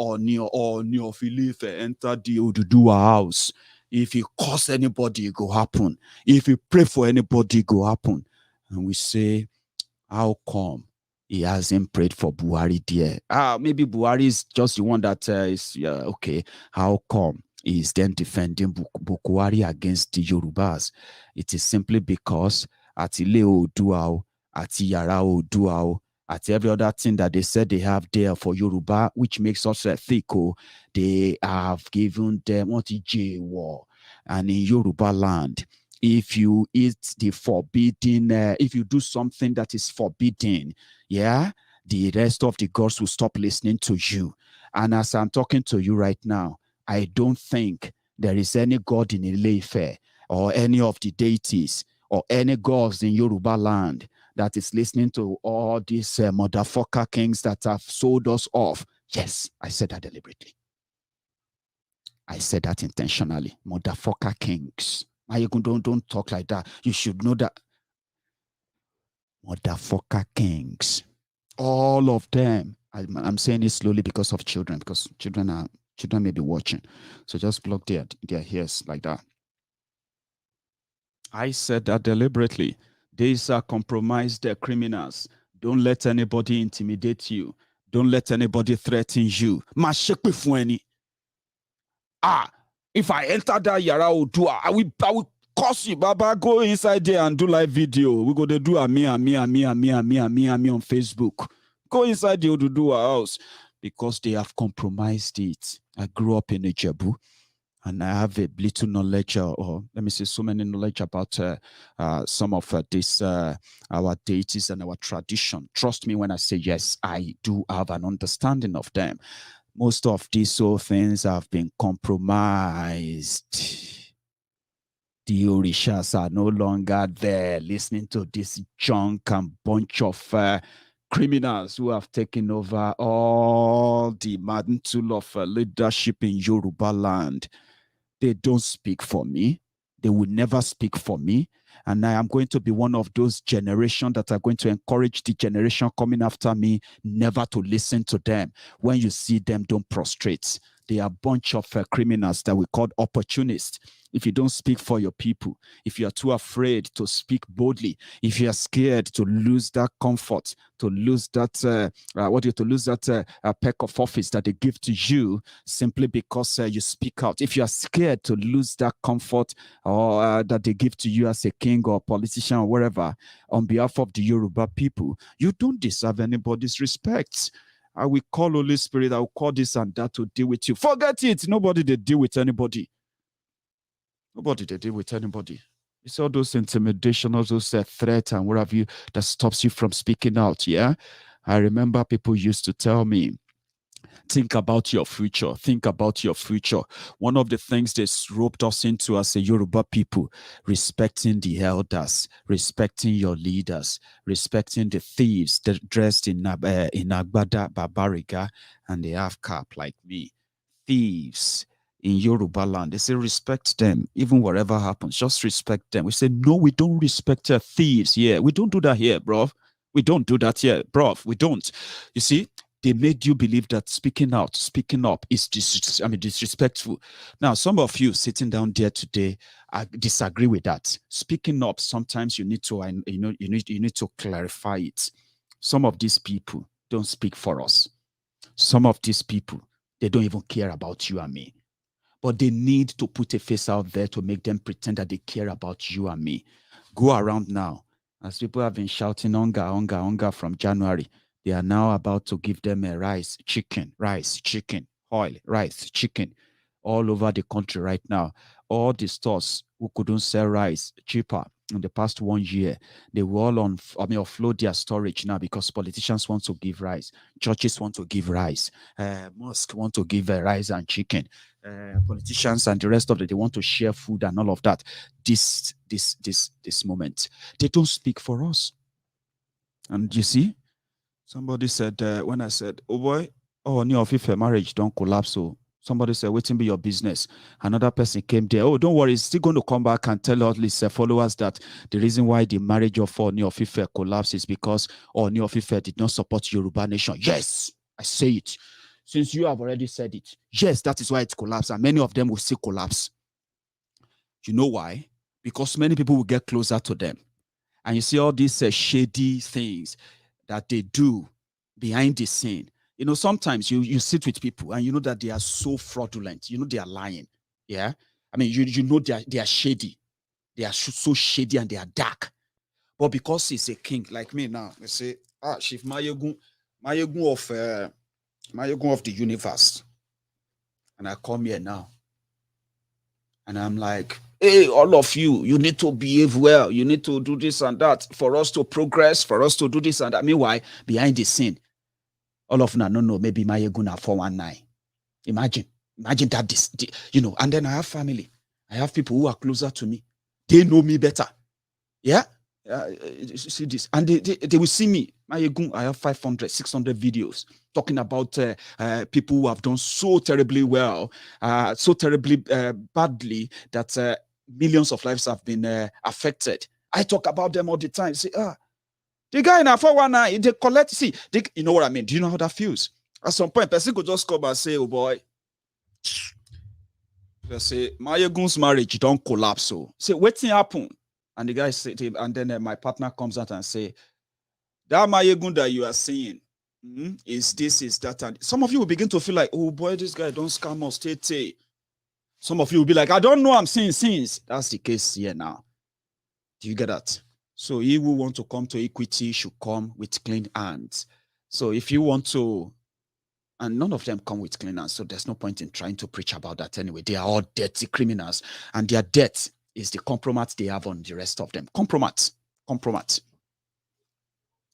of Ile-Ife enter the Oduduwa house. If you curse anybody, it will happen. If you pray for anybody, it will happen. And we say, how come he hasn't prayed for Buhari there? Maybe Buhari is just the one that is okay. How come he is then defending Buhari against the Yorubas? It is simply because at Ile Oduao, at Yara Oduao, at every other thing that they said they have there for Yoruba, which makes us thick, they have given them what war. And in Yoruba land, if you eat the forbidden, if you do something that is forbidden, yeah, the rest of the gods will stop listening to you. And as I'm talking to you right now, I don't think there is any god in Ile-Ife or any of the deities or any gods in Yoruba land that is listening to all these motherfucker kings that have sold us off. Yes, I said that deliberately. I said that intentionally. Motherfucker kings. Maiyegun, don't talk like that. You should know that. Motherfucker kings. All of them. I'm saying it slowly because of children, because children may be watching. So just block their ears like that. I said that deliberately. These are compromised criminals. Don't let anybody intimidate you. Don't let anybody threaten you. If I enter that Yara Odua, I will curse you, Baba. Go inside there and do live video. We go to do a me on Facebook. Go inside the Odudua house because they have compromised it. I grew up in Ijebu. And I have a little knowledge, or let me say, so many knowledge about some of this, our deities and our tradition. Trust me when I say yes, I do have an understanding of them. Most of these things have been compromised. The Orishas are no longer there listening to this junk and bunch of criminals who have taken over all the mantle of leadership in Yoruba land. They don't speak for me. They will never speak for me. And I am going to be one of those generations that are going to encourage the generation coming after me never to listen to them. When you see them, don't prostrate. They are a bunch of criminals that we call opportunists. If you don't speak for your people, if you are too afraid to speak boldly, if you are scared to lose that comfort, to lose that peck of office that they give to you simply because you speak out, if you are scared to lose that comfort or that they give to you as a king or politician or wherever on behalf of the Yoruba people, you don't deserve anybody's respect. I will call Holy Spirit, I will call this and that to deal with you. Forget it. Nobody they deal with anybody. Nobody they deal with anybody. It's all those intimidation, all those threats and whatever you that stops you from speaking out. Yeah. I remember people used to tell me, think about your future. Think about your future. One of the things they roped us into as a Yoruba people, respecting the elders, respecting your leaders, respecting the thieves that dressed in Agbada, Babariga, and they have cap like me. Thieves in Yoruba land, they say respect them, even whatever happens, just respect them. We say, no, we don't respect thieves here. We don't do that here, bro. We don't do that here, bro. We don't. You see, they made you believe that speaking out, speaking up is disrespectful. Now, some of you sitting down there today, I disagree with that. Speaking up, sometimes you need to, you need to clarify it. Some of these people don't speak for us. Some of these people, they don't even care about you and me. But they need to put a face out there to make them pretend that they care about you and me. Go around now. As people have been shouting hunger from January, they are now about to give them a rice, chicken, oil, rice, chicken, all over the country right now. All the stores who couldn't sell rice cheaper in the past 1 year, they will all offload their storage now because politicians want to give rice, churches want to give rice, mosques want to give rice and chicken, politicians and the rest of it, they want to share food and all of that. This moment, they don't speak for us. And you see, somebody said, when I said, oh boy, Ooni of Ife marriage don't collapse. So somebody said, waiting be your business. Another person came there. Oh, don't worry, it's still going to come back and tell all his followers that the reason why the marriage of Ooni of Ife collapsed is because Ooni of Ife did not support Yoruba nation. Yes, I say it. Since you have already said it, yes, that is why it collapsed, and many of them will still collapse. You know why? Because many people will get closer to them. And you see all these shady things that they do behind the scene. You know, sometimes you sit with people and you know that they are so fraudulent. You know they are lying. Yeah? I mean, you know they are shady. They are so shady and they are dark. But because he's a king, like me now, they say, Chief Maiyegun of the universe. And I come here now. And I'm like, hey, all of you, you need to behave well. You need to do this and that for us to progress, for us to do this and that. Meanwhile, behind the scene, all of them, no, maybe Maiyegun are 419. Imagine that, and then I have family. I have people who are closer to me. They know me better. Yeah? See this. And they will see me. Maiyegun, I have 500, 600 videos talking about people who have done so terribly well, so terribly badly that millions of lives have been affected. I talk about them all the time. Say, the guy in a 419, they collect, you know what I mean? Do you know how that feels? At some point, person could just come and say, oh boy, they say, Maiyegun's marriage don't collapse. So, say, what's happen? And the guy said, and then my partner comes out and say, that Maiyegun that you are seeing is this, is that. And some of you will begin to feel like, oh boy, this guy don't scam us, tete. Some of you will be like, I don't know, I'm seeing sins. That's the case here now. Do you get that? So he who want to come to equity should come with clean hands. So if you want to, and none of them come with clean hands, so there's no point in trying to preach about that anyway. They are all dirty criminals, and their debt is the compromise they have on the rest of them. Compromise.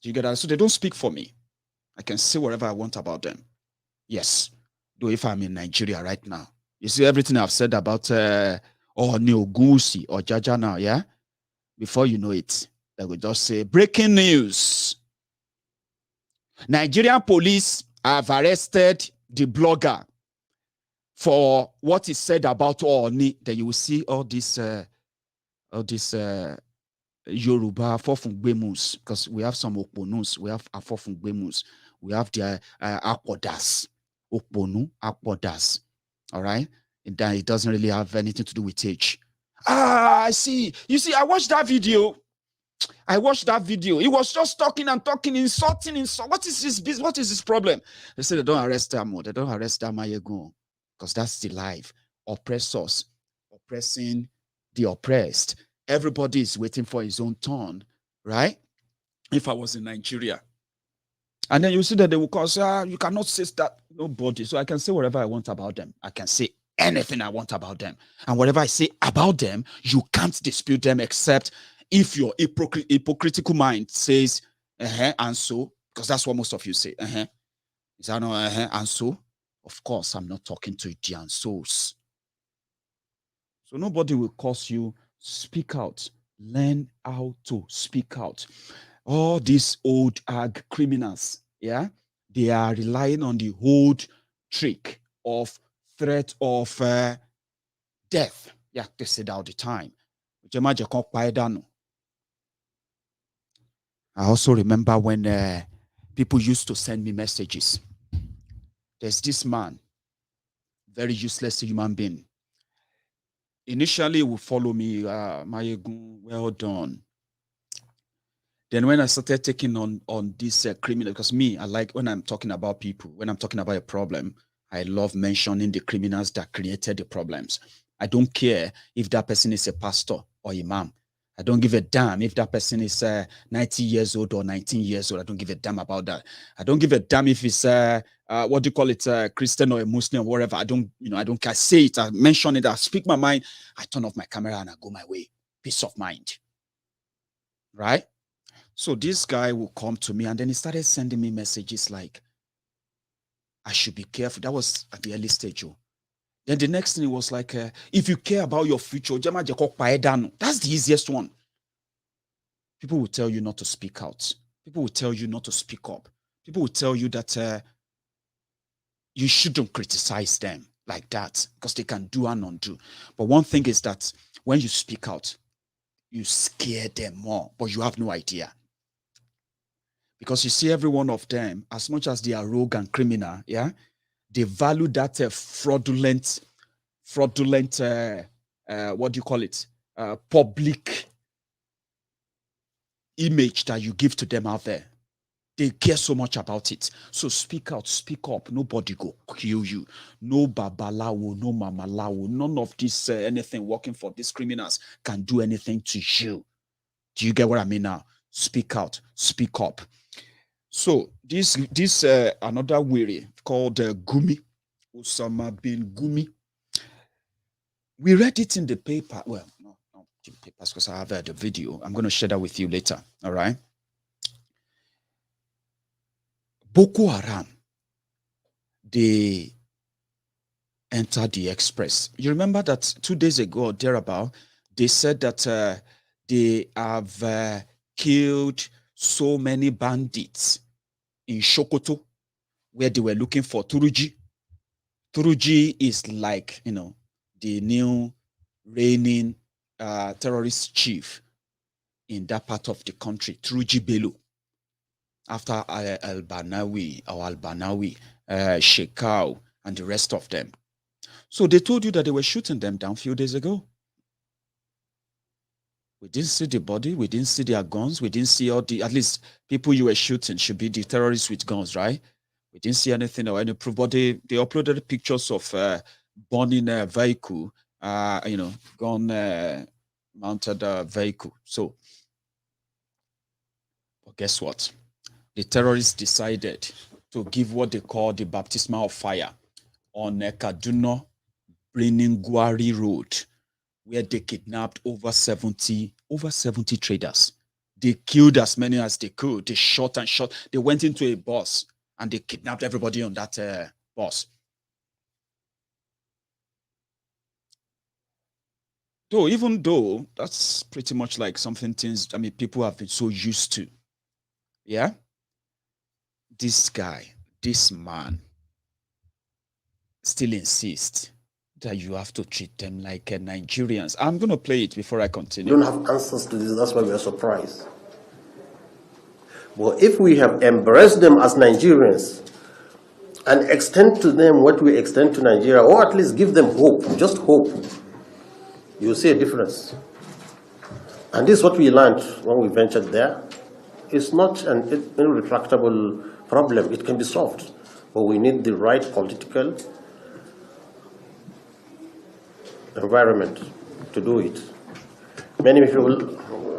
Do you get that? So they don't speak for me. I can say whatever I want about them. Yes. Though if I'm in Nigeria right now, you see everything I've said about Ooni Ogusi or Jaja now, yeah? Before you know it, they will just say, breaking news. Nigerian police have arrested the blogger for what is said about Ooni. Then you will see all this Yoruba Afofungbemus, because we have some Okponus, we have Afofungbemus, we have the Akpodas, Okponu, Akpodas. All right? And then it doesn't really have anything to do with age. I see. You see, I watched that video. He was just talking, insulting. What is his business? What is his problem? They said they don't arrest them. They don't arrest them, Maiyegun, because that's the life. Oppressors, oppressing the oppressed. Everybody is waiting for his own turn, right? If I was in Nigeria. And then you see that they will call, say, you cannot say that, nobody. So I can say whatever I want about them. I can say anything I want about them. And whatever I say about them, you can't dispute them except if your hypocritical mind says, and so, because that's what most of you say, Is that no, and so? Of course, I'm not talking to the and so's. So nobody will curse you. Speak out. Learn how to speak out. All these old criminals, yeah, they are relying on the old trick of threat of death. Yeah, they say that all the time. I also remember when people used to send me messages. There's this man, very useless human being. Initially, he would follow me, Maiyegun, well done. Then when I started taking on this criminal, because me, I like when I'm talking about people, when I'm talking about a problem, I love mentioning the criminals that created the problems. I don't care if that person is a pastor or imam. I don't give a damn if that person is 90 years old or 19 years old. I don't give a damn about that. I don't give a damn if it's what do you call it, Christian or a Muslim or whatever. I don't care. I say it, I mention it, I speak my mind, I turn off my camera and I go my way. Peace of mind. Right? So this guy will come to me and then he started sending me messages like, I should be careful. That was at the early stage. Then the next thing was like, if you care about your future, that's the easiest one. People will tell you not to speak out. People will tell you not to speak up. People will tell you that you shouldn't criticize them like that because they can do and undo. But one thing is that when you speak out, you scare them more, but you have no idea. Because you see every one of them, as much as they are rogue and criminal, yeah, they value that fraudulent, what do you call it? Public image that you give to them out there. They care so much about it. So speak out, speak up. Nobody go kill you. No babalawo, no mamalawo. None of this, anything working for these criminals can do anything to you. Do you get what I mean now? Speak out, speak up. So this another weary called Gumi, Osama bin Gumi. We read it in the paper. Well, not the papers because I have the video. I'm going to share that with you later. All right. Boko Haram, they entered the express. You remember that 2 days ago or thereabout, they said that they have killed so many bandits in Sokoto, where they were looking for Turuji. Turuji is like, the new reigning terrorist chief in that part of the country, through Jibelu, after Al-Banawi, Shekau, and the rest of them. So they told you that they were shooting them down a few days ago. We didn't see the body. We didn't see their guns. We didn't see all the, at least people you were shooting should be the terrorists with guns, right? We didn't see anything or any proof, but they uploaded pictures of burning a vehicle, gun mounted vehicle. So, but guess what? The terrorists decided to give what they call the baptismal of fire on Kaduna-Birni Gwari Road, where they kidnapped over 70 traders. They killed as many as they could. They shot and shot. They went into a bus and they kidnapped everybody on that bus. Even though that's pretty much like something people have been so used to. Yeah? This guy, this man, still insists that you have to treat them like Nigerians. I'm going to play it before I continue. We don't have answers to this. That's why we are surprised. But if we have embraced them as Nigerians and extend to them what we extend to Nigeria, or at least give them hope, just hope, you'll see a difference. And this is what we learned when we ventured there. It's not an irretractable problem. It can be solved. But we need the right political environment to do it. Many people,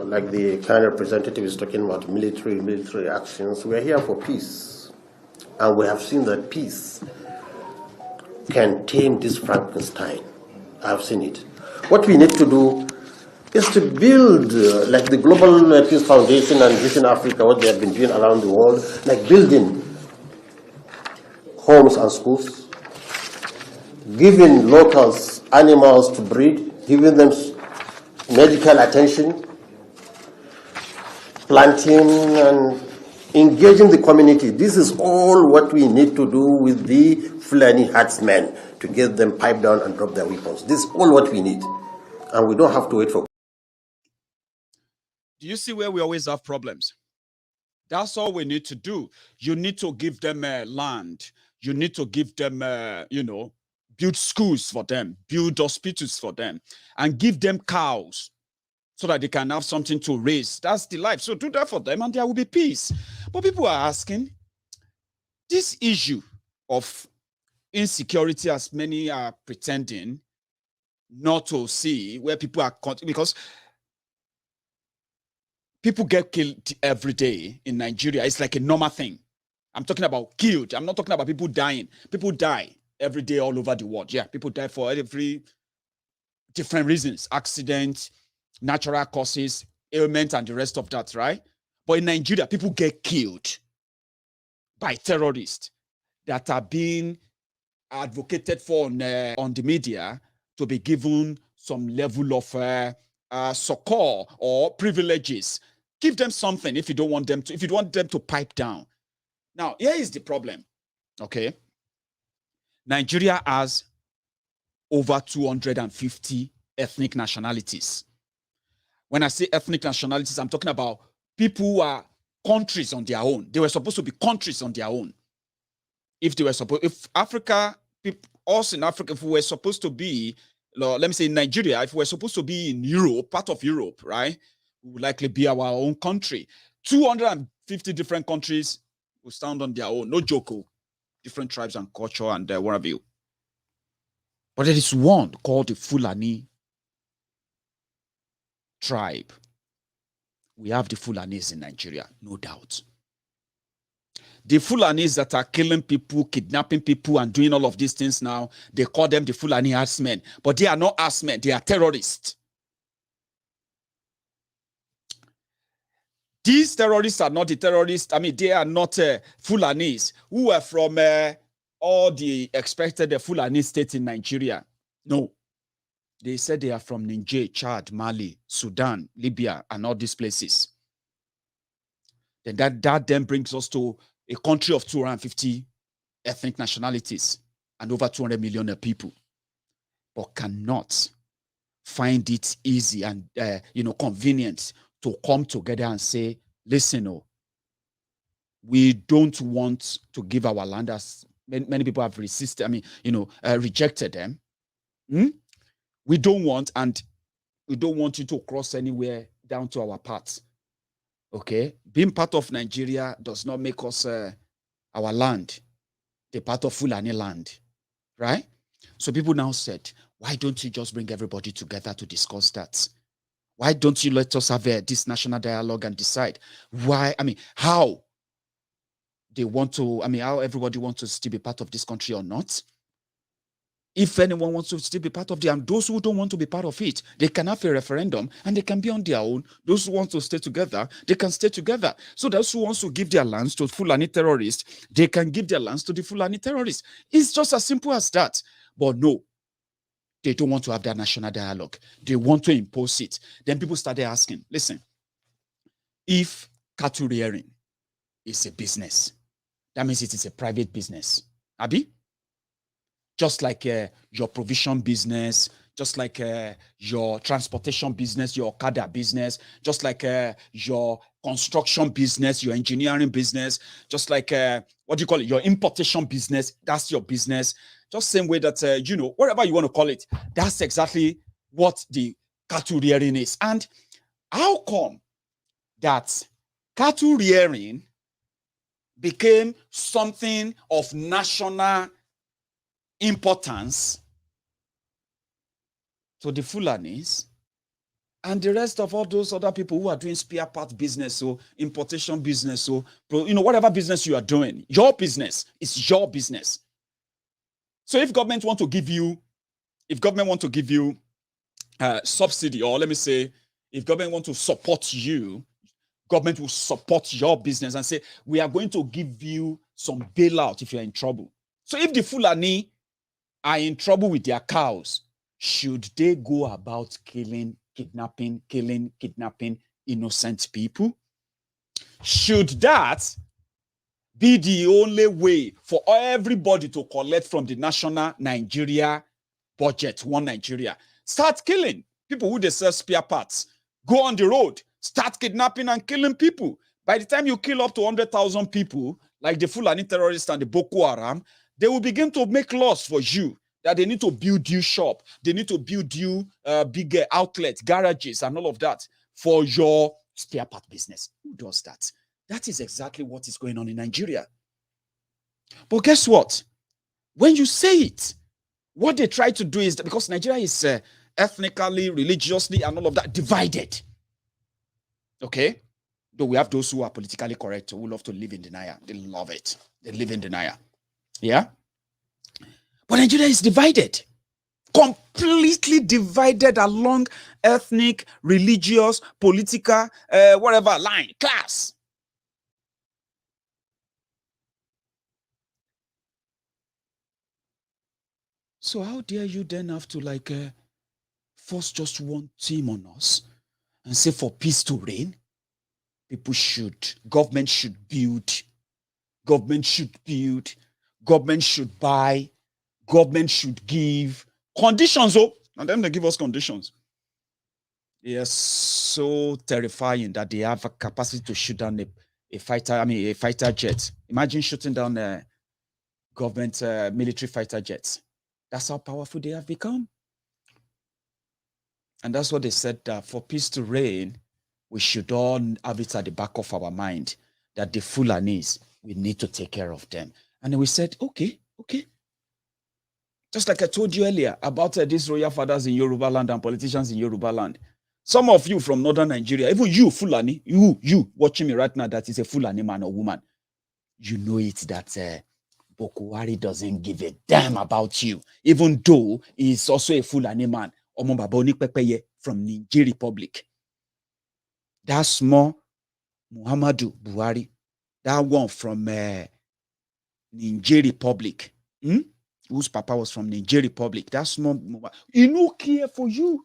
like the kind representative is talking about military actions. We are here for peace. And we have seen that peace can tame this Frankenstein. I've seen it. What we need to do is to build, like the Global Peace Foundation and Vision Africa, what they have been doing around the world, like building homes and schools, giving locals animals to breed, giving them medical attention, planting and engaging the community. This is all what we need to do with the Fulani herdsmen, to get them piped down and drop their weapons. This is all what we need. And we don't have to wait for. Do you see where we always have problems? That's all we need to do. You need to give them land. You need to give them, build schools for them, build hospitals for them, and give them cows so that they can have something to raise. That's the life. So do that for them and there will be peace. But people are asking, this issue of insecurity, as many are pretending not to see, where people are, because people get killed every day in Nigeria. It's like a normal thing. I'm talking about killed. I'm not talking about people dying. People die every day all over the world. Yeah, people die for every different reasons. Accidents, natural causes, ailment, and the rest of that, right? But in Nigeria, people get killed by terrorists that are being advocated for on the media to be given some level of succor or privileges. Give them something if you don't want them to, if you want them to pipe down. Now, here is the problem, okay? Nigeria has over 250 ethnic nationalities. When I say ethnic nationalities, I'm talking about people who are countries on their own. They were supposed to be countries on their own. If they were supposed, if Africa, us in Africa, if we were supposed to be, let me say in Nigeria, if we were supposed to be in Europe, part of Europe, right, we would likely be our own country. 250 different countries will stand on their own. No joke. Different tribes and culture and what have you. But there is one called the Fulani tribe. We have the Fulanis in Nigeria, no doubt. The Fulanis that are killing people, kidnapping people, and doing all of these things now, they call them the Fulani herdsmen. But they are not herdsmen, they are terrorists. These terrorists are not the terrorists. I mean, they are not Fulanis who are from all the expected Fulani states in Nigeria. No. They said they are from Niger, Chad, Mali, Sudan, Libya, and all these places. Then that then brings us to a country of 250 ethnic nationalities and over 200 million people, but cannot find it easy and convenient to come together and say, listen, oh, we don't want to give our land, as many people have resisted, rejected them. We don't want, and we don't want you to cross anywhere down to our parts. Okay? Being part of Nigeria does not make us our land the part of Fulani land, right? So people now said, why don't you just bring everybody together to discuss that? Why don't you let us have this national dialogue and decide how they want to, how everybody wants to still be part of this country or not? If anyone wants to still be part of it, and those who don't want to be part of it, they can have a referendum and they can be on their own. Those who want to stay together, they can stay together. So those who want to give their lands to Fulani terrorists, they can give their lands to the Fulani terrorists. It's just as simple as that. But no, they don't want to have that national dialogue. They want to impose it. Then people started asking, listen, if cattle rearing is a business, that means it is a private business. Abi? Just like your provision business, just like your transportation business, your Okada business, just like your construction business, your engineering business, just like, your importation business, that's your business. Just same way that, whatever you want to call it, that's exactly what the cattle rearing is. And how come that cattle rearing became something of national importance to the Fulanis and the rest of all those other people who are doing spare part business or importation business or whatever business you are doing? Your business is your business. So if government want to give you subsidy, or let me say, if government want to support you, government will support your business and say, we are going to give you some bailout if you're in trouble. So if the Fulani are in trouble with their cows, should they go about killing, kidnapping innocent people? Should that be the only way for everybody to collect from the national Nigeria budget, one Nigeria? Start killing people who they sell spare parts. Go on the road, start kidnapping and killing people. By the time you kill up to 100,000 people, like the Fulani terrorists and the Boko Haram, they will begin to make laws for you that they need to build you shop. They need to build you bigger outlets, garages, and all of that for your spare part business. Who does that? That is exactly what is going on in Nigeria. But guess what? When you say it, what they try to do is that because Nigeria is ethnically, religiously, and all of that divided. Okay? Though we have those who are politically correct, who love to live in denial. They love it. They live in denial. Yeah? But Nigeria is divided. Completely divided along ethnic, religious, political, whatever line, class. So how dare you then have to force just one team on us and say for peace to reign? Government should build, government should buy, government should give conditions, and then they give us conditions. They are so terrifying that they have a capacity to shoot down a fighter jet. Imagine shooting down a government military fighter jets. That's how powerful they have become. And that's what they said, that for peace to reign, we should all have it at the back of our mind that the Fulanis, we need to take care of them. And then we said, okay. Just like I told you earlier about these royal fathers in Yoruba land and politicians in Yoruba land. Some of you from northern Nigeria, even you Fulani, you watching me right now, that is a Fulani man or woman, you know it that Boko Haram doesn't give a damn about you, even though he's also a Fulani man. From Niger Republic. That's more Muhammadu Buhari. That one from Niger Republic. Whose papa was from Niger Republic. That's more. He no care for you.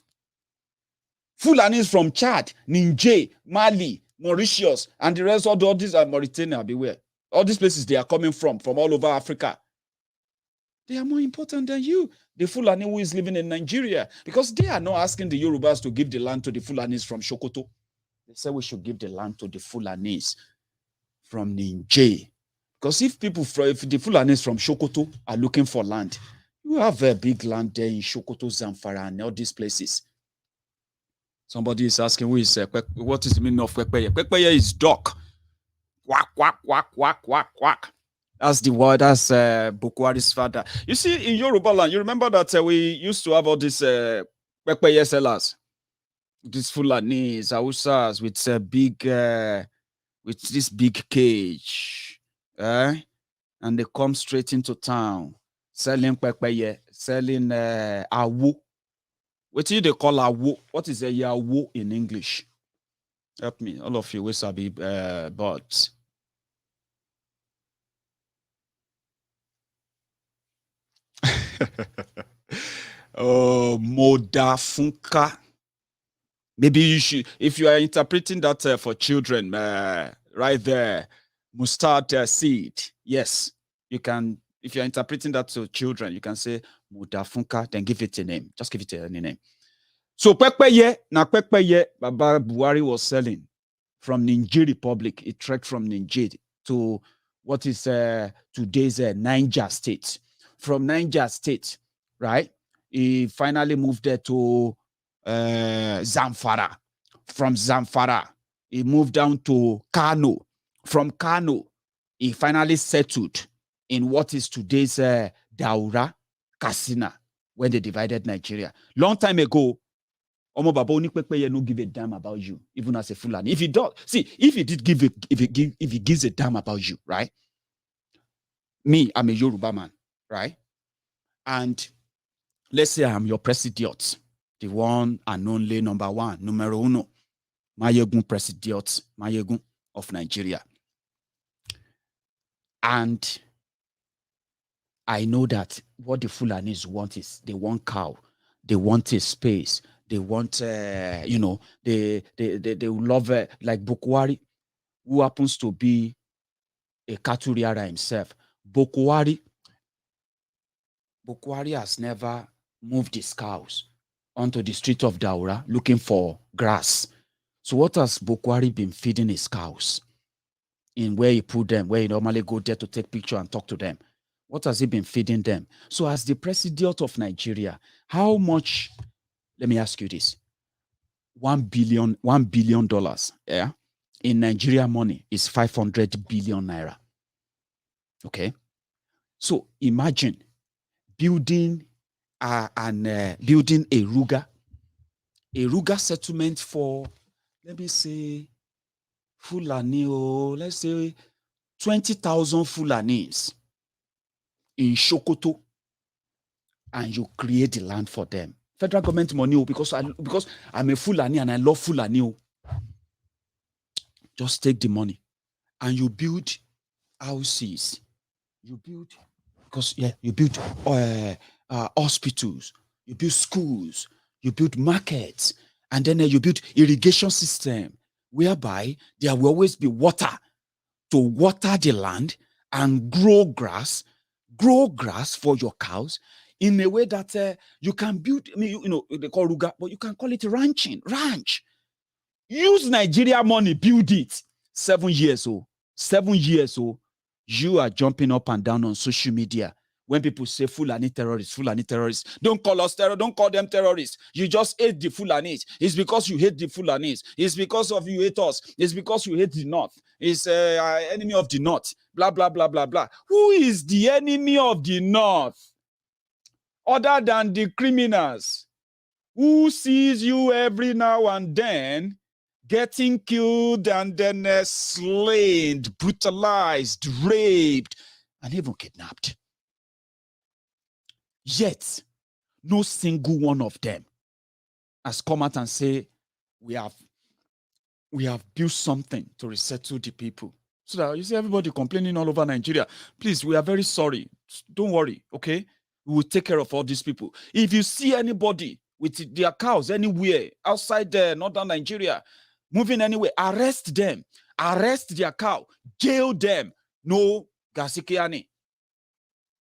Fulanis from Chad, Niger, Mali, Mauritius, and the rest of all these are Mauritania. Beware. All these places they are coming from all over Africa. They are more important than you. The Fulani who is living in Nigeria, because they are not asking the Yorubas to give the land to the Fulanis from Sokoto. They say we should give the land to the Fulanis from Niger. Because if the Fulanis from Sokoto are looking for land, you have a big land there in Sokoto, Zamfara, and all these places. Somebody is asking, what is the meaning of Kwekpeye? Kwekpeye is duck. Quack, quack, quack, quack, quack, quack. That's the word. That's Boko Haram's father. You see, in Yoruba land, you remember that we used to have all these Kwekpeye sellers, these Fulanis, Hausas with big, with this big cage, and they come straight into town selling Kwekpeye, selling awu. What do they call awu? What is a yawu in English? Help me, all of you, we sabi birds. Oh, Modafunka. Maybe you should, if you are interpreting that for children, right there, mustard seed. Yes, you can. If you're interpreting that to children, you can say Modafunka, then give it a name. Just give it any name. So Kwekpeye, Baba Buhari was selling from Niger Republic. It trekked from Niger to what is today's Niger State. From Niger State, right? He finally moved there to Zamfara. From Zamfara, he moved down to Kano. From Kano, he finally settled in what is today's Daura, Katsina, when they divided Nigeria. Long time ago, Omo Baba Kwekpeye no give a damn about you, even as a Fulani. If he does, see, if he did give it, if he gives a damn about you, right? Me, I'm a Yoruba man, right? And let's say I'm your president, the one and only number one, numero uno, Maiyegun president, Maiyegun of Nigeria. And I know that what the Fulanis want is they want cow, they want a space, they want, you know, they love like Boko Haram, who happens to be a cattle rearer himself. Boko Haram has never moved his cows onto the street of Daura looking for grass. So what has Boko Haram been feeding his cows? In where he put them, where he normally go there to take picture and talk to them. What has he been feeding them? So as the president of Nigeria, how much, let me ask you this, $1 billion, yeah, in Nigeria money is 500 billion naira. Okay. So imagine building building a Ruga settlement for, let me say, Fulani, let's say 20,000 Fulanis in Sokoto, and you create the land for them. Federal government money, because I'm a Fulani and I love Fulani. Just take the money and you build houses. You build, because you build hospitals, you build schools, you build markets, and then you build irrigation system whereby there will always be water to water the land and grow grass for your cows in a way that you can build. I mean, you know, they call Ruga, but you can call it ranching. Ranch. Use Nigeria money, build it. 7 years old. 7 years old. You are jumping up and down on social media when people say Fulani terrorists, don't call us terrorists, don't call them terrorists. You just hate the Fulanis. It's because you hate the Fulanis. It's because of you hate us. It's because you hate the North. It's enemy of the North. Blah, blah, blah, blah, blah. Who is the enemy of the North? Other than the criminals who sees you every now and then getting killed and then slain, brutalized, raped, and even kidnapped. Yet, no single one of them has come out and say, we have built something to resettle the people. So that you see everybody complaining all over Nigeria. Please, we are very sorry. Don't worry, okay? We will take care of all these people. If you see anybody with their cows anywhere outside northern Nigeria, moving anywhere, arrest them. Arrest their cow. Jail them. No Gasikiani.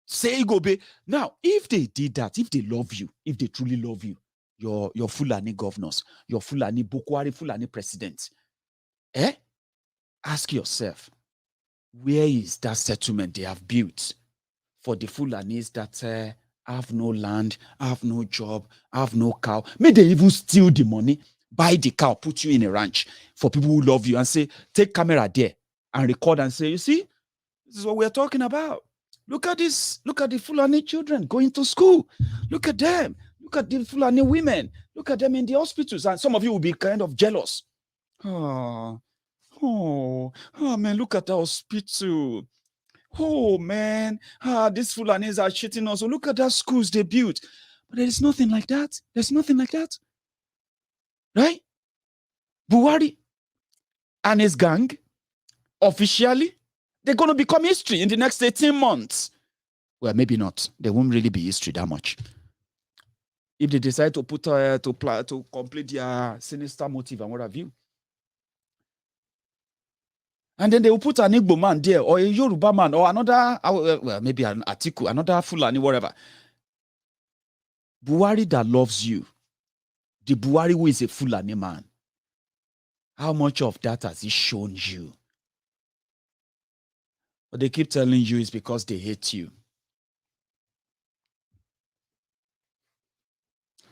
Say go be. Now, if they did that, if they love you, if they truly love you, your Fulani governors, your Fulani Boko Haram Fulani president, ask yourself, where is that settlement they have built for the Fulanis that have no land, have no job, have no cow? May they even steal the money, buy the cow, put you in a ranch for people who love you and say, take camera there and record and say, you see, this is what we're talking about. Look at this. Look at the Fulani children going to school. Look at them. Look at the Fulani women. Look at them in the hospitals. And some of you will be kind of jealous. Oh, man, look at the hospital. Oh, man, these Fulanis are cheating us. So look at the schools they built. But there is nothing like that. There's nothing like that. Right? Buhari and his gang, officially, they're going to become history in the next 18 months. Well, maybe not. They won't really be history that much. If they decide to put to complete their sinister motive and what have you. And then they will put an Igbo man there, or a Yoruba man, or another, well, maybe an Atiku, another Fulani, whatever. Buhari that loves you, the Buhari who is a Fulani man, how much of that has he shown you? But they keep telling you it's because they hate you.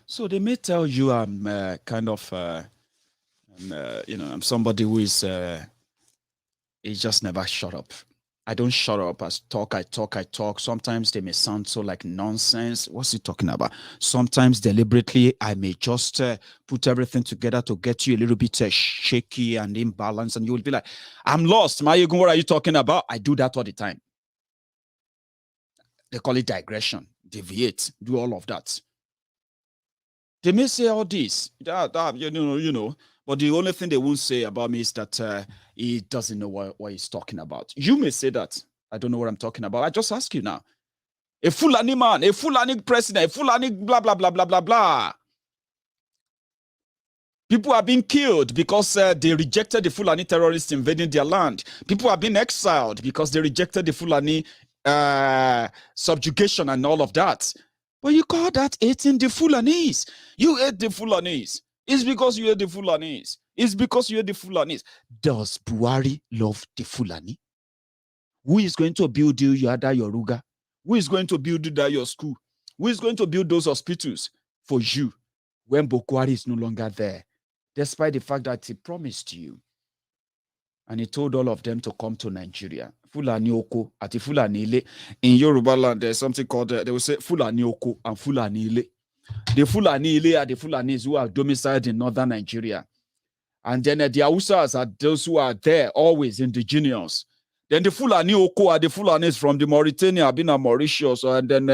So they may tell you I'm kind of, I'm somebody who is, he just never shut up. I don't shut up. I talk. Sometimes they may sound so like nonsense. What's he talking about? Sometimes deliberately, I may just put everything together to get you a little bit shaky and imbalanced. And you will be like, I'm lost. Maiyegun, what are you talking about? I do that all the time. They call it digression, deviate, do all of that. They may say all this, you know, but the only thing they won't say about me is that he doesn't know what he's talking about. You may say that. I don't know what I'm talking about. I just ask you now. A Fulani man, a Fulani president, a Fulani blah, blah, blah, blah, blah, blah. People are being killed because they rejected the Fulani terrorists invading their land. People are being exiled because they rejected the Fulani subjugation and all of that. But you call that hating the Fulanis. You hate the Fulanis. It's because you hate the Fulanis. It's because you hate the Fulanis. Does Buhari love the Fulani? Who is going to build you Yada Yoruga? Who is going to build your school? Who is going to build those hospitals for you when Boko Haram is no longer there? Despite the fact that he promised you. And he told all of them to come to Nigeria. Fulani Oko at Fulani Ile. In Yoruba land, there's something called, they will say Fulani Oko and Fulani Ile. The Fulani Ile are the Fulanis who are domiciled in northern Nigeria. And then the Hausas are those who are there, always indigenous. Then the Fulani Oko are the Fulanis from the Mauritania, been Mauritius, and then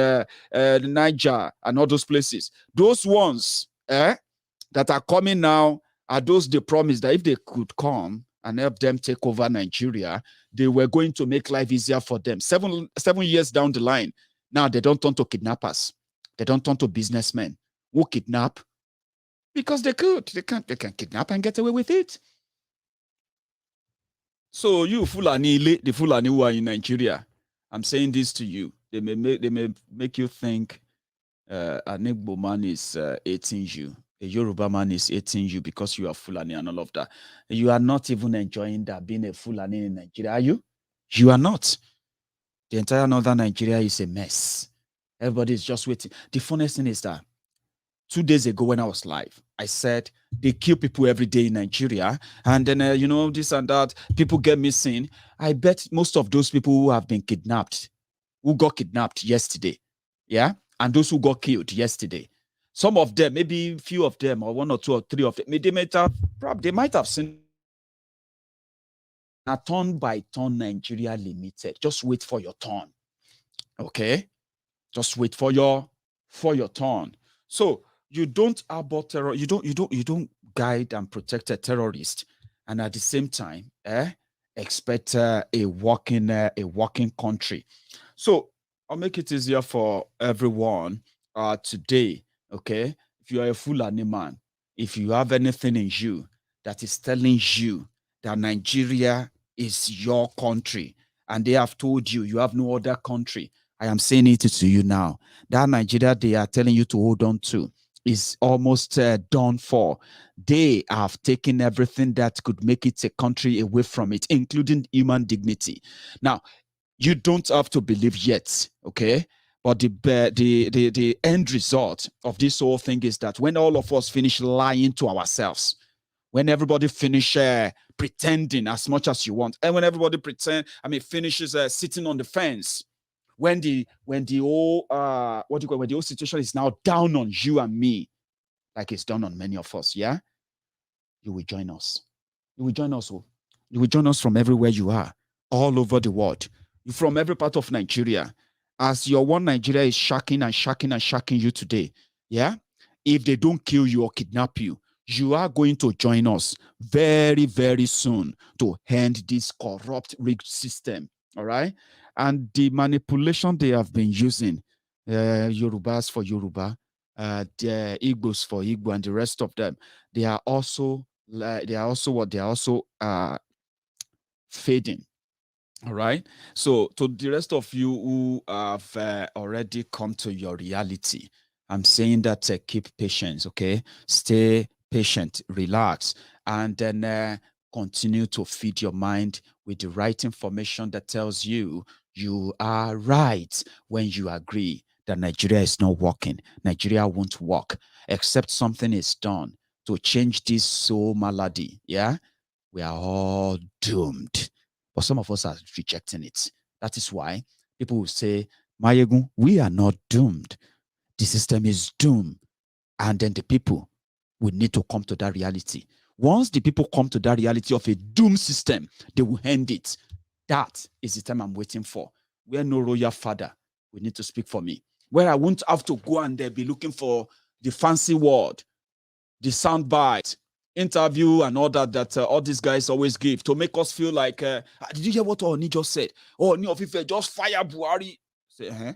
Niger and all those places. Those ones that are coming now are those they promised that if they could come and help them take over Nigeria, they were going to make life easier for them. 7 years down the line, now they don't turn to kidnappers. They don't turn to businessmen who kidnap because they could. They can kidnap and get away with it. So you Fulani, the Fulani who are in Nigeria, I'm saying this to you. They may make you think an Igbo man is hating you. A Yoruba man is hating you because you are Fulani and all of that. You are not even enjoying that being a Fulani in Nigeria, are you? You are not. The entire northern Nigeria is a mess. Everybody is just waiting. The funniest thing is that 2 days ago when I was live, I said they kill people every day in Nigeria. And then, this and that, people get missing. I bet most of those people who have been kidnapped, who got kidnapped yesterday, yeah? And those who got killed yesterday, some of them, maybe a few of them, or 1 or 2 or 3 of them, they might have seen a turn by turn Nigeria Limited. Just wait for your turn. Okay? Just wait for your turn. So you don't harbor terror, you don't guide and protect a terrorist, and at the same time, expect a working country. So I'll make it easier for everyone today. Okay, if you are a Fulani man, if you have anything in you that is telling you that Nigeria is your country, and they have told you you have no other country, I am saying it to you now. That Nigeria they are telling you to hold on to is almost done for. They have taken everything that could make it a country away from it, including human dignity. Now, you don't have to believe yet, okay? But the end result of this whole thing is that when all of us finish lying to ourselves, when everybody finish pretending as much as you want, and when everybody finishes sitting on the fence, when the whole when the whole situation is now down on you and me, like it's done on many of us, yeah, you will join us. You will join us. You will join us from everywhere you are, all over the world, from every part of Nigeria. As your one Nigeria is shocking and shocking and shocking you today, yeah. If they don't kill you or kidnap you, you are going to join us very, very soon to end this corrupt rigged system. All right. And the manipulation they have been using, Yorubas for Yoruba, the Igbos for Igbo, and the rest of them, they are also fading. All right. So to the rest of you who have already come to your reality, I'm saying that keep patience, okay? Stay patient, relax, and then continue to feed your mind with the right information that tells you you are right when you agree that Nigeria is not working. Nigeria won't work except something is done to change this soul malady. Yeah, we are all doomed. But some of us are rejecting it. That is why people will say, Maiyegun, we are not doomed. The system is doomed. And then the people will need to come to that reality. Once the people come to that reality of a doom system, they will end it. That is the time I'm waiting for. Where no royal father will need to speak for me. Where I won't have to go and be looking for the fancy word, the soundbite, interview and all that all these guys always give to make us feel like, did you hear what Ooni just said? Oh, Ooni of Ife just fire Buhari. Say,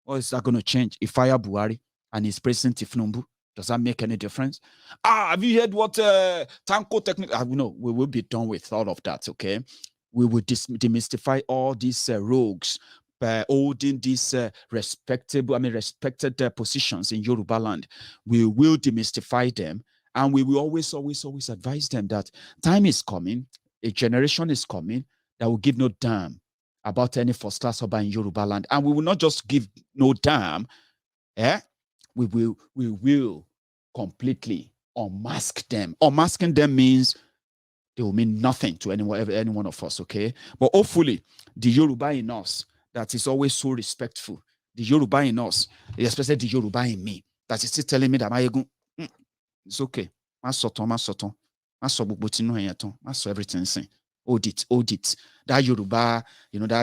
what is that going to change? If fire Buhari and he's President Tifnumbu, does that make any difference? Have you heard what Tanko technique? No, we will be done with all of that, okay? We will demystify all these rogues holding these respected positions in Yoruba land. We will demystify them, and we will always advise them that time is coming, a generation is coming that will give no damn about any first-class Oba in Yoruba land. And we will not just give no damn, we will completely unmask them. Unmasking them means they will mean nothing to any one of us, okay? But hopefully, the Yoruba in us that is always so respectful, the Yoruba in us, especially the Yoruba in me, that is still telling me that it's okay. Maso everything. Hold it. That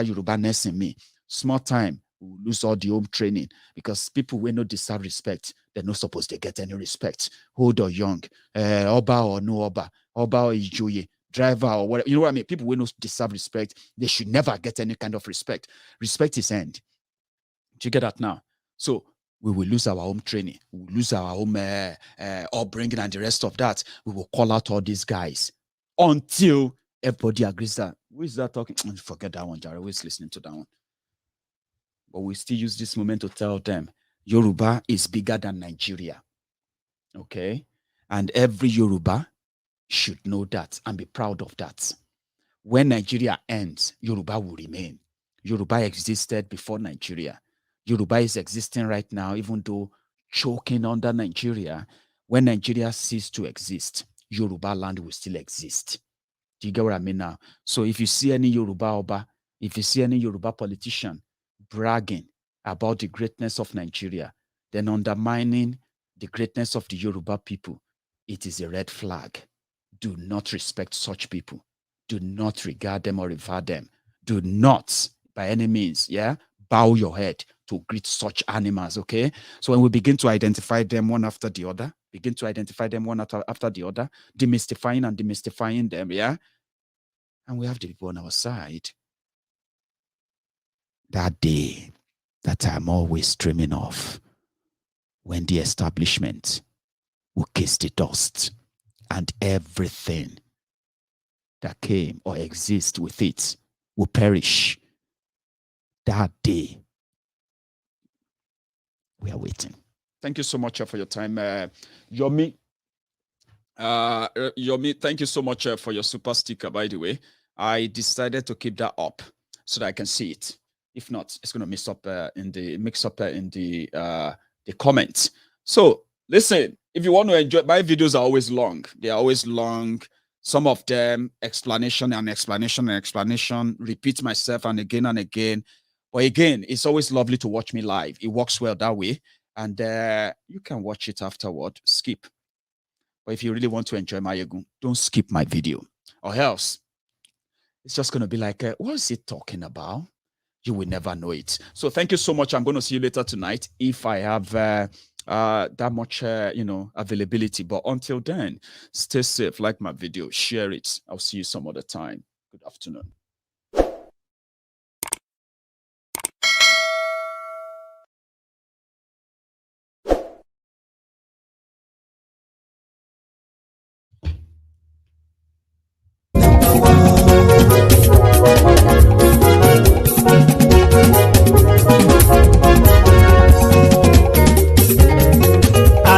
Yoruba-ness in me. Small time, we'll lose all the home training because people will not deserve respect. They're not supposed to get any respect. Old or young, Oba or no Oba or Ijoye, driver or whatever. You know what I mean? People will not deserve respect. They should never get any kind of respect. Respect is end. Do you get that now? So we will lose our home training. We will lose our home upbringing and the rest of that. We will call out all these guys until everybody agrees that. Who is that talking? Forget that one, Jared. Who is listening to that one? But we still use this moment to tell them Yoruba is bigger than Nigeria. Okay? And every Yoruba should know that and be proud of that. When Nigeria ends, Yoruba will remain. Yoruba existed before Nigeria. Yoruba is existing right now, even though choking under Nigeria. When Nigeria ceases to exist, Yoruba land will still exist. Do you get what I mean now? So if you see any Yoruba Oba, if you see any Yoruba politician bragging about the greatness of Nigeria, then undermining the greatness of the Yoruba people, it is a red flag. Do not respect such people. Do not regard them or revere them. Do not, by any means, bow your head to greet such animals, okay? So when we begin to identify them one after the other, after the other, demystifying them, and we have the people on our side. That day that I'm always dreaming of, when the establishment will kiss the dust and everything that came or exists with it will perish. That day We are waiting. Thank you so much for your time. Yomi, thank you so much for your super sticker, by the way. I decided to keep that up so that I can see it. If not, it's going to mix up in the comments. So listen, if you want to enjoy, my videos are always long. They are always long. Some of them explanation and explanation and explanation, repeat myself and again. But again, it's always lovely to watch me live. It works well that way. And you can watch it afterward, skip. But if you really want to enjoy Maiyegun, don't skip my video. Or else, it's just going to be like, what is it talking about? You will never know it. So thank you so much. I'm going to see you later tonight if I have that much, availability. But until then, stay safe, like my video, share it. I'll see you some other time. Good afternoon.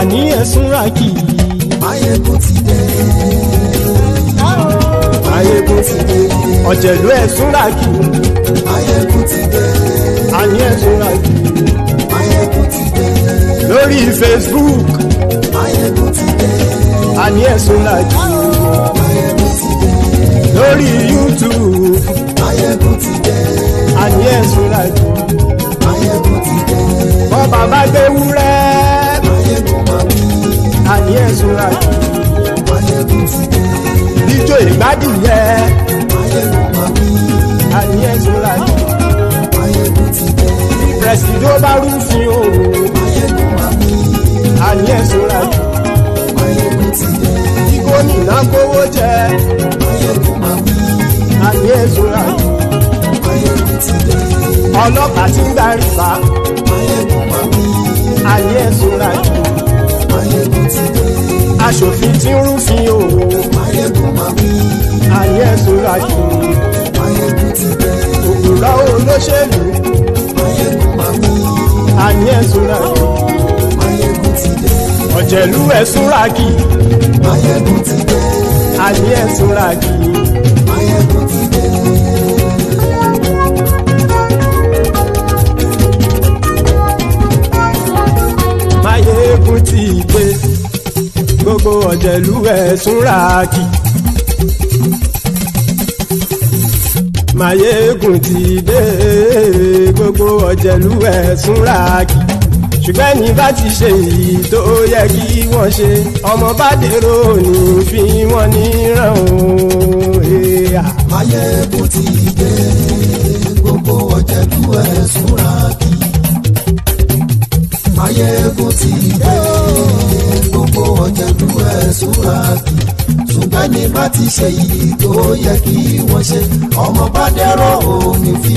Àní ẹ̀sùnra kì í. Maiyegun ti dé. Maiyegun ti dé. Ọ̀jẹ̀lú ẹ̀sùnra kì í. Maiyegun ti dé. Àní ẹ̀sùnra kì í. Maiyegun ti dé. Lórí Facebook. Maiyegun ti dé. Àní ẹ̀sùnra kì í. Maiyegun ti dé. Lórí YouTube. Maiyegun ti dé. Àní ẹ̀sùnra kì í. Maiyegun ti dé. Bọ́ bàbá gbé wúrẹ́. Àní ẹ̀sùnra kì í. Maiyegun ti dé. Ijó ìgbádìyẹ. Maiyegun máa wí. Àní ẹ̀sùnra kì í. Maiyegun ti dé. Pẹ̀sìdó bá rúfin o. Maiyegun máa wí. Àní ẹ̀sùnra kì í. Maiyegun ti dé. Kí gómìnà kówó jẹ. Maiyegun máa wí. Àní ẹ̀sùnra kì í. Maiyegun ti dé. Ọlọ́pàá tí ń gba rìbá. Maiyegun máa wí. Àní ẹ̀sùnra kì í. Maiyegun ti dé. Aṣòfin tí ń rúfin o. Maiyegun máa wí. Àní ẹ̀sùnra kì í. Maiyegun ti dé. Òkúra olóṣèlú. Maiyegun máa wí. Àní ẹ̀sùnra kì í. Maiyegun ti dé. Ọ̀jẹ̀lú ẹ̀sùnra kì í. Maiyegun ti dé. Àní ẹ̀sùnra kì í. Maiyegun ti dé. Maiyegun ti dé. Gbogbo ọ̀jẹ̀lú ẹ̀sùnra kì í. Maiyegun ti dé. Gbogbo ọ̀jẹ̀lú ẹ̀sùnra kì í. Ṣùgbọ́n ní bá ti ṣe èyí tó yẹ kí wọ́n ṣe, ọmọ bá dèrò ní fi wọ́n níran o. Maiyegun ti dé. Gbogbo ọ̀jẹ̀lú ẹ̀sùnra kì í. Maiyegun ti dé. Gbogbo ọ̀jẹ̀lú ẹ̀sùnra kì í. Ṣùgbọ́n ní bá ti ṣe èyí tó yẹ kí wọ́n ṣe, ọmọ bá dèrò ní fi